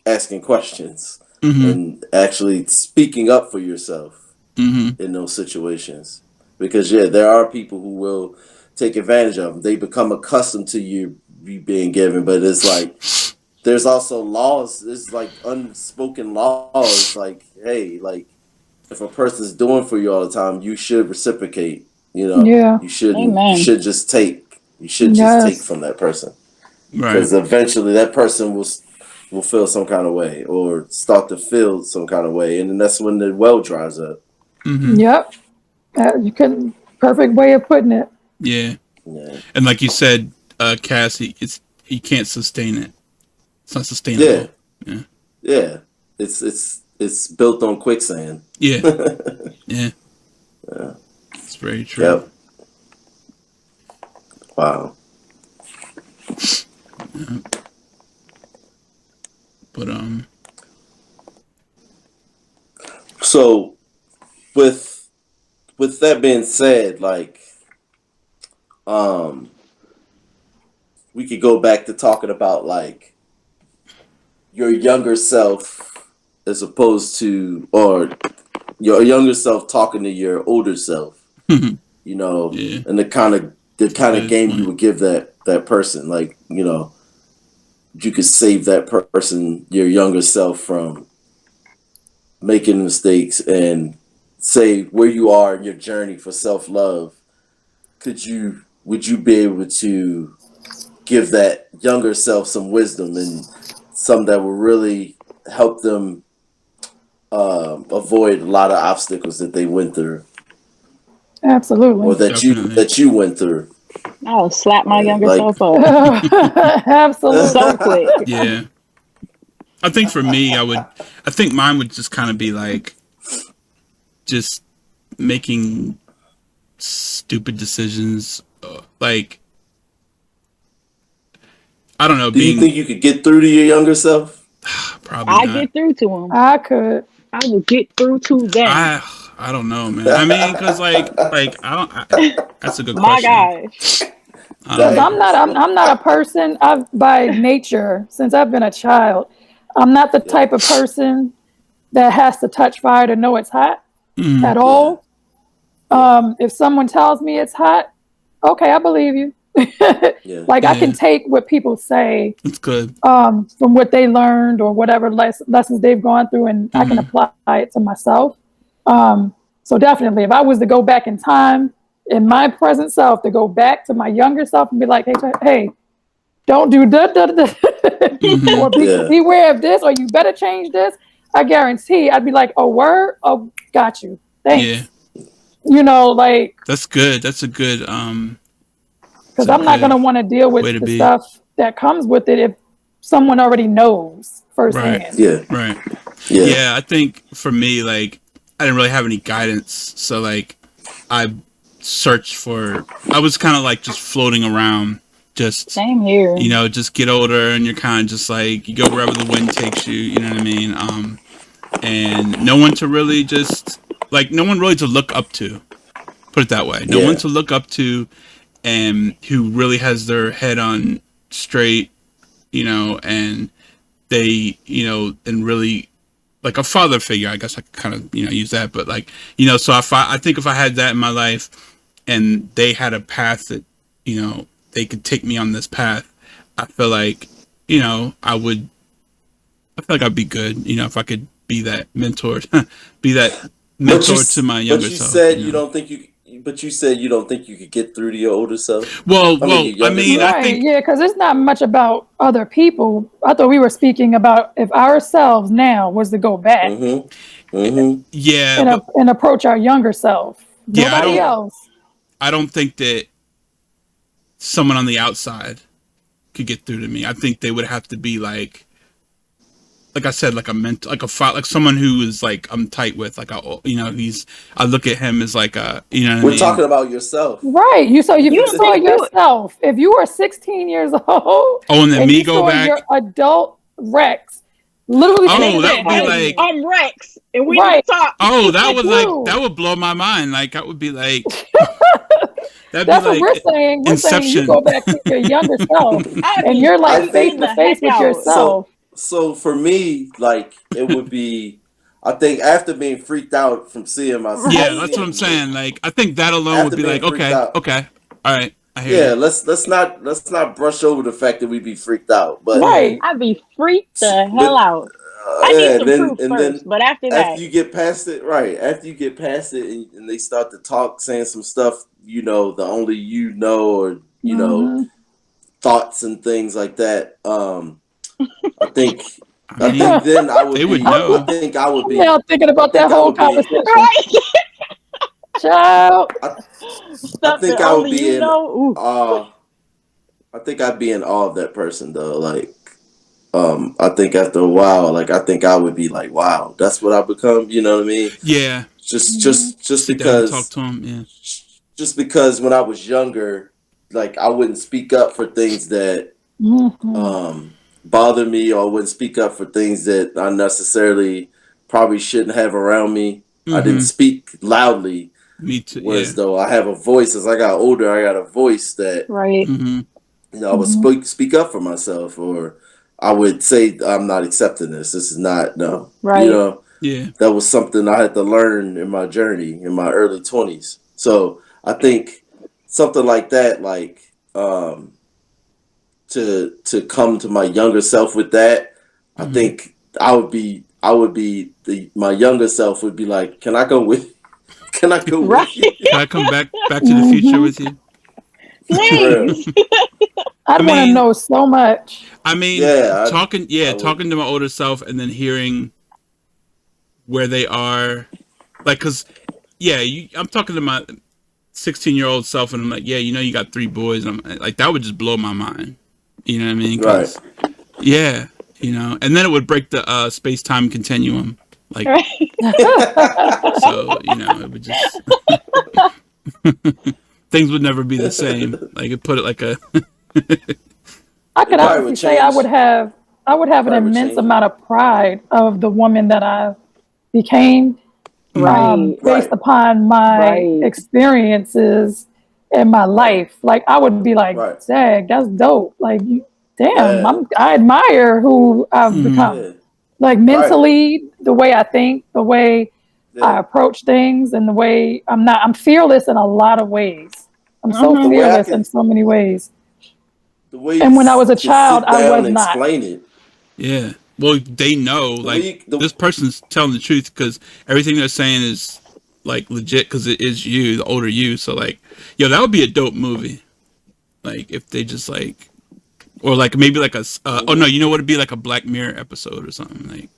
[SPEAKER 2] asking questions and actually speaking up for yourself in those situations. Because there are people who will take advantage of them. They become accustomed to you being given, but it's like there's also laws. There's like unspoken laws. Like, hey, like if a person's doing for you all the time, you should reciprocate.
[SPEAKER 3] Yeah.
[SPEAKER 2] You shouldn't.
[SPEAKER 4] Amen.
[SPEAKER 2] You should just take. You should just take from that person, because eventually that person will feel some kind of way, or start to feel some kind of way, and then that's when the well dries up.
[SPEAKER 3] Yep. You can perfect way of putting it.
[SPEAKER 1] Yeah. And like you said, Cassie, you can't sustain it. It's not sustainable.
[SPEAKER 2] Yeah. It's built on quicksand.
[SPEAKER 1] Yeah. Yeah. It's very true.
[SPEAKER 2] Yep. Wow.
[SPEAKER 1] But
[SPEAKER 2] So with that being said, like we could go back to talking about like your younger self, as opposed to, or your younger self talking to your older self, and the kind of game you would give that person. Like, you could save that person, your younger self, from making mistakes, and say where you are in your journey for self-love. Would you be able to give that younger self some wisdom, and some that will really help them avoid a lot of obstacles that they went through?
[SPEAKER 3] Absolutely.
[SPEAKER 2] Or that you went through?
[SPEAKER 4] I'll slap my younger self up.
[SPEAKER 3] Absolutely.
[SPEAKER 4] So quick.
[SPEAKER 1] Yeah. I think for me, I think mine would just kind of be like, just making stupid decisions. Like, I don't know.
[SPEAKER 2] Do you think you could get through to your younger self?
[SPEAKER 1] Probably not.
[SPEAKER 4] I get through to him.
[SPEAKER 3] I could.
[SPEAKER 4] I will get through to them.
[SPEAKER 1] I don't know, man. I mean, because like that's a good
[SPEAKER 4] My
[SPEAKER 1] question.
[SPEAKER 4] gosh.
[SPEAKER 3] I'm not a person. By nature, since I've been a child, I'm not the type of person that has to touch fire to know it's hot at all. If someone tells me it's hot, okay, I believe you. Like, I can take what people say.
[SPEAKER 1] It's good.
[SPEAKER 3] From what they learned, or whatever lessons they've gone through, and I can apply it to myself. So definitely, if I was to go back in time, in my present self, to go back to my younger self and be like, hey, don't do that, or beware of this, or you better change this, I guarantee I'd be like, oh, word? Oh, got you. Thanks.
[SPEAKER 1] Yeah.
[SPEAKER 3] Like,
[SPEAKER 1] that's good. That's a good
[SPEAKER 3] because I'm not going to want to deal with the stuff that comes with it if someone already knows firsthand.
[SPEAKER 1] Right. Yeah, I think for me, like, I didn't really have any guidance, so like I was kind of like just floating around, just
[SPEAKER 4] same here.
[SPEAKER 1] Just get older, and you're kind of just like, you go wherever the wind takes you, you know what I mean? And no one to really to look up to, put it that way. No one to look up to, and who really has their head on straight, and they, and really, like a father figure, I guess I could kind of, use that, but like, so I think if I had that in my life, and they had a path that, they could take me on this path, I feel like, I feel like I'd be good, if I could be that mentor, to my younger self.
[SPEAKER 2] But you said you don't think you could get through to your older self.
[SPEAKER 1] Well, I mean,
[SPEAKER 3] I think because it's not much about other people. I thought we were speaking about if ourselves now was to go back,
[SPEAKER 1] yeah,
[SPEAKER 3] and approach our younger self. Nobody else.
[SPEAKER 1] I don't think that someone on the outside could get through to me. I think they would have to be like I said, like a mentor, like someone who is like I'm tight with, like I look at him as like a, you know what I
[SPEAKER 2] We're
[SPEAKER 1] mean?
[SPEAKER 2] talking about yourself.
[SPEAKER 3] Right. You saw
[SPEAKER 4] think
[SPEAKER 3] yourself. If you were 16 years old,
[SPEAKER 1] Oh, and then me
[SPEAKER 3] you
[SPEAKER 1] go
[SPEAKER 3] saw
[SPEAKER 1] back.
[SPEAKER 3] your adult Rex, literally.
[SPEAKER 1] Oh, that would be
[SPEAKER 3] saying,
[SPEAKER 1] like,
[SPEAKER 4] I'm Rex, and we
[SPEAKER 3] Right.
[SPEAKER 4] need to talk.
[SPEAKER 1] oh, that would like
[SPEAKER 3] Dude.
[SPEAKER 1] that would blow my mind. Like I would be like, that'd
[SPEAKER 3] That's
[SPEAKER 1] be
[SPEAKER 3] what
[SPEAKER 1] like
[SPEAKER 3] we're saying. We're saying you
[SPEAKER 1] Inception.
[SPEAKER 3] go back to your younger self,
[SPEAKER 4] I'd
[SPEAKER 3] and
[SPEAKER 4] be
[SPEAKER 3] you're like
[SPEAKER 2] I
[SPEAKER 3] face
[SPEAKER 2] think-
[SPEAKER 3] to face with yourself.
[SPEAKER 2] So for me, like it would be, I think after being freaked out from seeing myself.
[SPEAKER 1] Yeah, that's what I'm saying. Like I think that alone
[SPEAKER 2] After
[SPEAKER 1] would be
[SPEAKER 2] being
[SPEAKER 1] like,
[SPEAKER 2] freaked
[SPEAKER 1] okay,
[SPEAKER 2] out.
[SPEAKER 1] okay, all right, I hear
[SPEAKER 2] Yeah,
[SPEAKER 1] you.
[SPEAKER 2] let's not brush over the fact that we be freaked out, but
[SPEAKER 3] Right.
[SPEAKER 4] I'd be freaked the hell out. I
[SPEAKER 2] yeah,
[SPEAKER 4] need some
[SPEAKER 2] and
[SPEAKER 4] proof
[SPEAKER 2] then
[SPEAKER 4] first, but after that,
[SPEAKER 2] after you get past it, right? After you get past it, and they start to talk, saying some stuff, the only you know, or
[SPEAKER 3] Mhm.
[SPEAKER 2] thoughts and things like that. I think
[SPEAKER 1] I mean,
[SPEAKER 2] then I would
[SPEAKER 1] they would
[SPEAKER 2] be.
[SPEAKER 1] know.
[SPEAKER 2] I think I would
[SPEAKER 3] I'm
[SPEAKER 2] be.
[SPEAKER 3] now thinking about
[SPEAKER 2] I think
[SPEAKER 3] that
[SPEAKER 2] I
[SPEAKER 3] whole
[SPEAKER 2] would be-
[SPEAKER 3] conversation.
[SPEAKER 4] right?
[SPEAKER 3] Child.
[SPEAKER 2] I
[SPEAKER 4] Stuff
[SPEAKER 2] think
[SPEAKER 4] that
[SPEAKER 2] I would
[SPEAKER 4] only
[SPEAKER 2] be
[SPEAKER 4] you
[SPEAKER 2] in
[SPEAKER 4] know. Ooh.
[SPEAKER 2] I think I'd be in awe of that person though. Like, I think after a while, like I think I would be like, wow, that's what I've become. You know what I mean?
[SPEAKER 1] Yeah,
[SPEAKER 2] Just
[SPEAKER 1] sit down and talk
[SPEAKER 2] because
[SPEAKER 1] to him. Yeah,
[SPEAKER 2] just because when I was younger, like I wouldn't speak up for things that
[SPEAKER 3] Mhm.
[SPEAKER 2] bother me, or wouldn't speak up for things that I necessarily probably shouldn't have around me. I didn't speak loudly.
[SPEAKER 1] me too.
[SPEAKER 2] Whereas
[SPEAKER 1] Yeah,
[SPEAKER 2] though I have a voice, as I got older, I got a voice that
[SPEAKER 4] Right.
[SPEAKER 2] I would speak up for myself, or I would say I'm not accepting this. This is not no.
[SPEAKER 4] Right.
[SPEAKER 1] yeah.
[SPEAKER 2] That was something I had to learn in my journey in my early 20s. So I think something like that, like to come to my younger self with that, I think I would be my younger self would be like, can I go with
[SPEAKER 4] Right.
[SPEAKER 2] you?
[SPEAKER 1] Can I come back to the future with you?
[SPEAKER 4] Please.
[SPEAKER 3] I'd want to
[SPEAKER 1] mean-
[SPEAKER 3] know so much.
[SPEAKER 1] I mean,
[SPEAKER 2] Yeah,
[SPEAKER 1] talking
[SPEAKER 2] would.
[SPEAKER 1] to my older self and then hearing where they are, like, cause yeah, I'm talking to my 16-year-old self and I'm like, yeah, you got 3 boys. And I'm like, that would just blow my mind. You know what I mean? 'Cause, yeah, and then it would break the space-time continuum. Like,
[SPEAKER 4] Right.
[SPEAKER 1] so, it would just, things would never be the same. Like, it put it like a,
[SPEAKER 3] I could
[SPEAKER 2] It probably
[SPEAKER 3] honestly
[SPEAKER 2] would
[SPEAKER 3] say I
[SPEAKER 2] change.
[SPEAKER 3] would have an
[SPEAKER 2] Probably would
[SPEAKER 3] immense
[SPEAKER 2] change.
[SPEAKER 3] amount of pride of the woman that I became,
[SPEAKER 4] Right.
[SPEAKER 3] based
[SPEAKER 2] Right.
[SPEAKER 3] upon my
[SPEAKER 4] Right.
[SPEAKER 3] experiences in my life. Like I would be like,
[SPEAKER 2] Right.
[SPEAKER 3] dang, that's dope. Like, damn,
[SPEAKER 2] Yeah.
[SPEAKER 3] I admire who I've become.
[SPEAKER 2] Yeah.
[SPEAKER 3] Like mentally, the way I think, the way I
[SPEAKER 2] Yeah.
[SPEAKER 3] approach things, and the way I'm fearless in a lot of ways. I'm so
[SPEAKER 4] Mhm.
[SPEAKER 2] The way I
[SPEAKER 3] fearless
[SPEAKER 2] can-
[SPEAKER 3] in so many ways.
[SPEAKER 2] The way
[SPEAKER 3] And when I was a
[SPEAKER 2] to
[SPEAKER 3] child,
[SPEAKER 2] sit
[SPEAKER 3] I
[SPEAKER 2] down
[SPEAKER 3] was
[SPEAKER 2] and
[SPEAKER 3] not.
[SPEAKER 2] explain it.
[SPEAKER 1] yeah. Well, they know, like, this person's telling the truth because everything they're saying is, like, legit because it is you, the older you. So, like, yo, that would be a dope movie. Like, if they just, like, or, like, maybe, like, oh, no, you know what? It'd be like a Black Mirror episode or something. Like,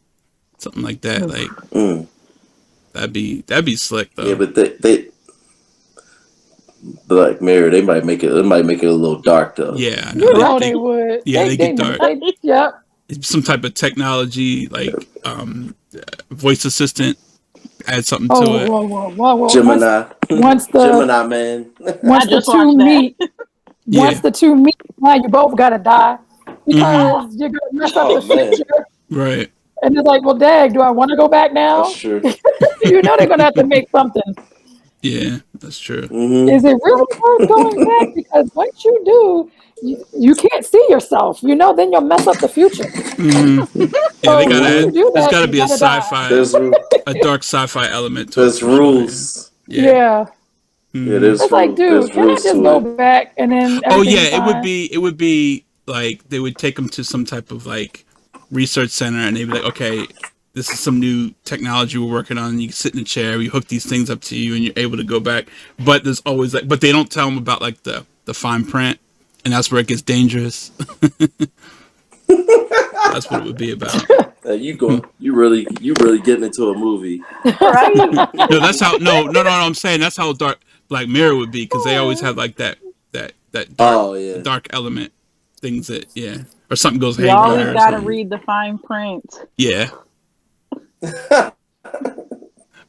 [SPEAKER 1] something like that. Like, that'd be slick, though.
[SPEAKER 2] Yeah, but they Black Mirror, they might make it a little dark though.
[SPEAKER 1] Yeah, I
[SPEAKER 3] You know
[SPEAKER 1] they
[SPEAKER 3] they would.
[SPEAKER 1] yeah, they get dark.
[SPEAKER 3] Yep.
[SPEAKER 1] Some type of technology, like, voice assistant, add something
[SPEAKER 3] Oh,
[SPEAKER 1] to it.
[SPEAKER 3] whoa.
[SPEAKER 2] Gemini.
[SPEAKER 3] Once the
[SPEAKER 2] Gemini man.
[SPEAKER 3] once
[SPEAKER 4] I
[SPEAKER 3] the
[SPEAKER 4] just
[SPEAKER 3] two
[SPEAKER 4] watched that.
[SPEAKER 3] meet,
[SPEAKER 1] Yeah.
[SPEAKER 3] once the two meet, now you both gotta die because you're gonna mess up
[SPEAKER 2] Oh,
[SPEAKER 3] the
[SPEAKER 2] man.
[SPEAKER 3] future.
[SPEAKER 1] Right.
[SPEAKER 3] And it's like, well, dag, do I want to go back now?
[SPEAKER 2] That's true.
[SPEAKER 3] You know they're gonna have to make something.
[SPEAKER 1] Yeah, that's true.
[SPEAKER 2] Mm-hmm.
[SPEAKER 3] Is it really worth going back? Because once you do, you can't see yourself. Then you'll mess up the future.
[SPEAKER 1] Yeah,
[SPEAKER 3] So
[SPEAKER 1] they gotta
[SPEAKER 3] once you
[SPEAKER 1] add,
[SPEAKER 3] do
[SPEAKER 1] there's
[SPEAKER 3] that,
[SPEAKER 1] gotta
[SPEAKER 3] you
[SPEAKER 1] be a
[SPEAKER 3] gotta die.
[SPEAKER 1] sci-fi,
[SPEAKER 2] There's
[SPEAKER 1] a dark sci-fi element to it.
[SPEAKER 2] there's
[SPEAKER 1] for sure,
[SPEAKER 2] rules.
[SPEAKER 3] Yeah.
[SPEAKER 2] Yeah, there's
[SPEAKER 3] It's like,
[SPEAKER 2] there's
[SPEAKER 3] dude, can I
[SPEAKER 2] rules
[SPEAKER 3] just
[SPEAKER 2] to
[SPEAKER 3] go
[SPEAKER 2] it.
[SPEAKER 3] back and then
[SPEAKER 1] Oh
[SPEAKER 3] everything's
[SPEAKER 1] yeah,
[SPEAKER 3] fine?
[SPEAKER 1] it would be like they would take them to some type of like research center and they'd be like, okay, this is some new technology we're working on. You sit in a chair, we hook these things up to you, and you're able to go back. But there's always but they don't tell them about like the fine print, and that's where it gets dangerous. That's what it would be about.
[SPEAKER 2] You really getting into a movie.
[SPEAKER 4] Right.
[SPEAKER 1] No, that's how. No. I'm saying that's how dark. Black Mirror would be, because they always have like that dark,
[SPEAKER 2] Oh yeah.
[SPEAKER 1] dark element things that or something goes
[SPEAKER 4] You
[SPEAKER 1] haywire.
[SPEAKER 4] always
[SPEAKER 1] or
[SPEAKER 4] gotta
[SPEAKER 1] something.
[SPEAKER 4] read the fine print.
[SPEAKER 1] Yeah.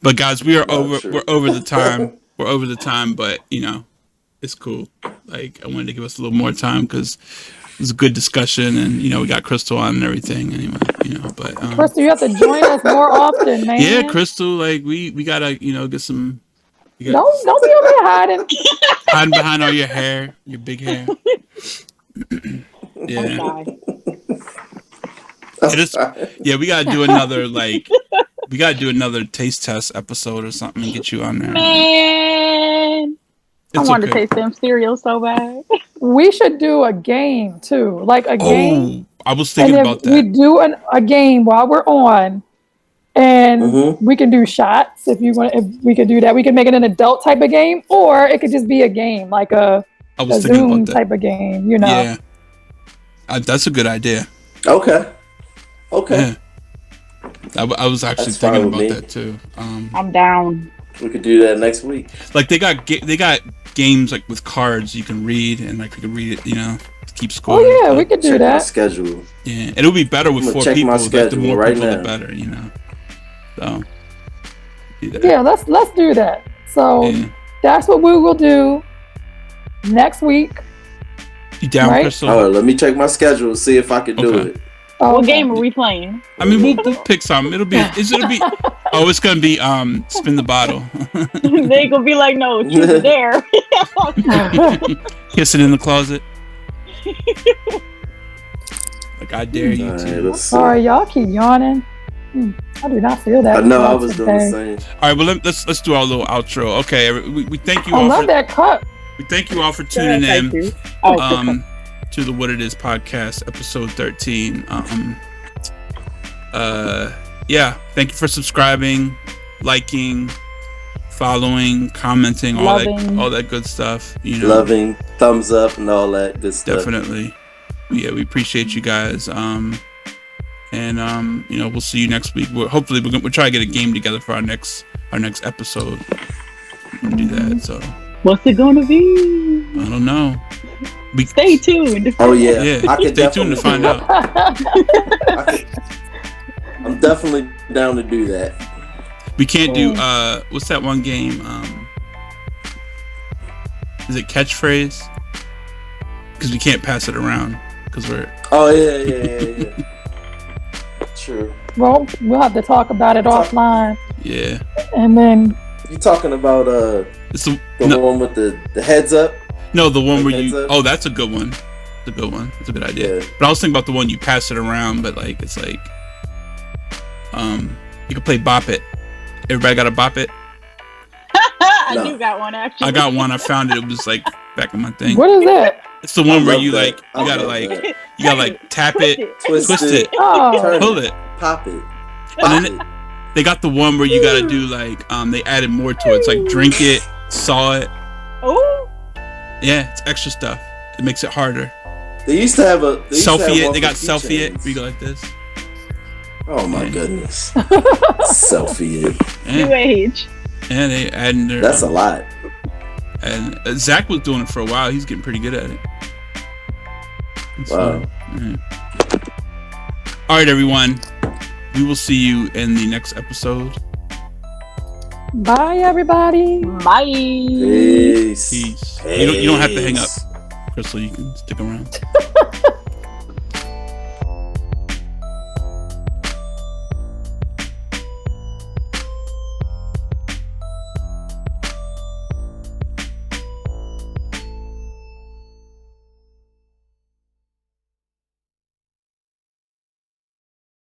[SPEAKER 1] But guys, we are over.
[SPEAKER 2] True.
[SPEAKER 1] We're over the time. We're over the time, but it's cool. Like, I wanted to give us a little more time because it was a good discussion, and we got Crystal on and everything. Anyway, but
[SPEAKER 3] Crystal, you have to join us more often, man.
[SPEAKER 1] yeah, Crystal, like we gotta get some.
[SPEAKER 3] Don't be over here
[SPEAKER 1] hiding behind all your hair, your big hair. Yeah. We gotta do another taste test episode or something and get you on there.
[SPEAKER 4] Man, I want to taste them cereals so bad.
[SPEAKER 3] We should do a game too, like a game.
[SPEAKER 1] I was thinking about that.
[SPEAKER 3] We do a game while we're on, and we can do shots if you want. If we could do that, we could make it an adult type of game, or it could just be a game like a Zoom type of game.
[SPEAKER 1] Yeah, that's a good idea.
[SPEAKER 2] Okay.
[SPEAKER 1] Yeah. I was actually thinking about that too.
[SPEAKER 4] I'm down.
[SPEAKER 2] We could do that next week.
[SPEAKER 1] Like they got games like with cards you can read, and like we could read it, to keep score.
[SPEAKER 3] Oh yeah, we could do that.
[SPEAKER 2] My schedule.
[SPEAKER 1] Yeah, it'll be better with 4 people. Like the more people, the better. So do that.
[SPEAKER 3] Yeah, let's do that. So that's what we will do next week.
[SPEAKER 1] You down, Crystal?
[SPEAKER 2] All right, let me check my schedule, see if I can do it.
[SPEAKER 4] What game are we playing?
[SPEAKER 1] I mean, we'll pick something. It'll be. It's gonna be spin the bottle.
[SPEAKER 4] They gonna be like, no, choose it there.
[SPEAKER 1] Kissing in the closet. Like, I dare you to.
[SPEAKER 3] Sorry, y'all keep yawning. I do not feel that.
[SPEAKER 2] I know I was doing the same.
[SPEAKER 1] All right, well let's do our little outro. Okay, we thank you all.
[SPEAKER 3] I love that cut.
[SPEAKER 1] We thank you all for tuning in. To the What It Is podcast, episode 13. Thank you for subscribing, liking, following, commenting, all that good stuff.
[SPEAKER 2] Loving, thumbs up, and all that good stuff.
[SPEAKER 1] Definitely. Yeah, we appreciate you guys. And we'll see you next week. We'll try to get a game together for our next episode. We'll do that. So
[SPEAKER 4] what's it gonna be?
[SPEAKER 1] I don't know.
[SPEAKER 4] Stay tuned.
[SPEAKER 2] Oh yeah. I can
[SPEAKER 1] stay tuned to find out.
[SPEAKER 2] I'm definitely down to do that.
[SPEAKER 1] We can't do what's that one game? Is it catchphrase? Because we can't pass it around because we're.
[SPEAKER 2] Oh yeah. True.
[SPEAKER 3] Well, we'll have to talk about it offline.
[SPEAKER 1] Yeah.
[SPEAKER 3] And then.
[SPEAKER 2] You talking about
[SPEAKER 1] it's
[SPEAKER 2] the one with the heads up?
[SPEAKER 1] No, the one where you. Oh, that's a good one. It's a good one. It's a good idea. Yeah. But I was thinking about the one you pass it around, but like it's like, you can play Bop It. Everybody got a Bop It?
[SPEAKER 4] I do got one actually.
[SPEAKER 1] I got one. I found it. It was like back in my thing.
[SPEAKER 3] What is that?
[SPEAKER 1] It's the one where you like you gotta tap it, twist it, pull it,
[SPEAKER 2] pop it,
[SPEAKER 1] and then they got the one where you gotta do like they added more to it. It's like drink it, saw it.
[SPEAKER 4] Oh.
[SPEAKER 1] Yeah, it's extra stuff. It makes it harder.
[SPEAKER 2] They used to have a
[SPEAKER 1] selfie it. They got selfie it. We go like this.
[SPEAKER 2] Oh my goodness. Selfie it.
[SPEAKER 4] New age.
[SPEAKER 1] Yeah, they adding their.
[SPEAKER 2] That's a lot.
[SPEAKER 1] And Zach was doing it for a while. He's getting pretty good at it.
[SPEAKER 2] Wow.
[SPEAKER 1] All right, everyone. We will see you in the next episode.
[SPEAKER 3] Bye, everybody.
[SPEAKER 4] Bye.
[SPEAKER 2] Peace.
[SPEAKER 1] You don't have to hang up, Crystal. You can stick around.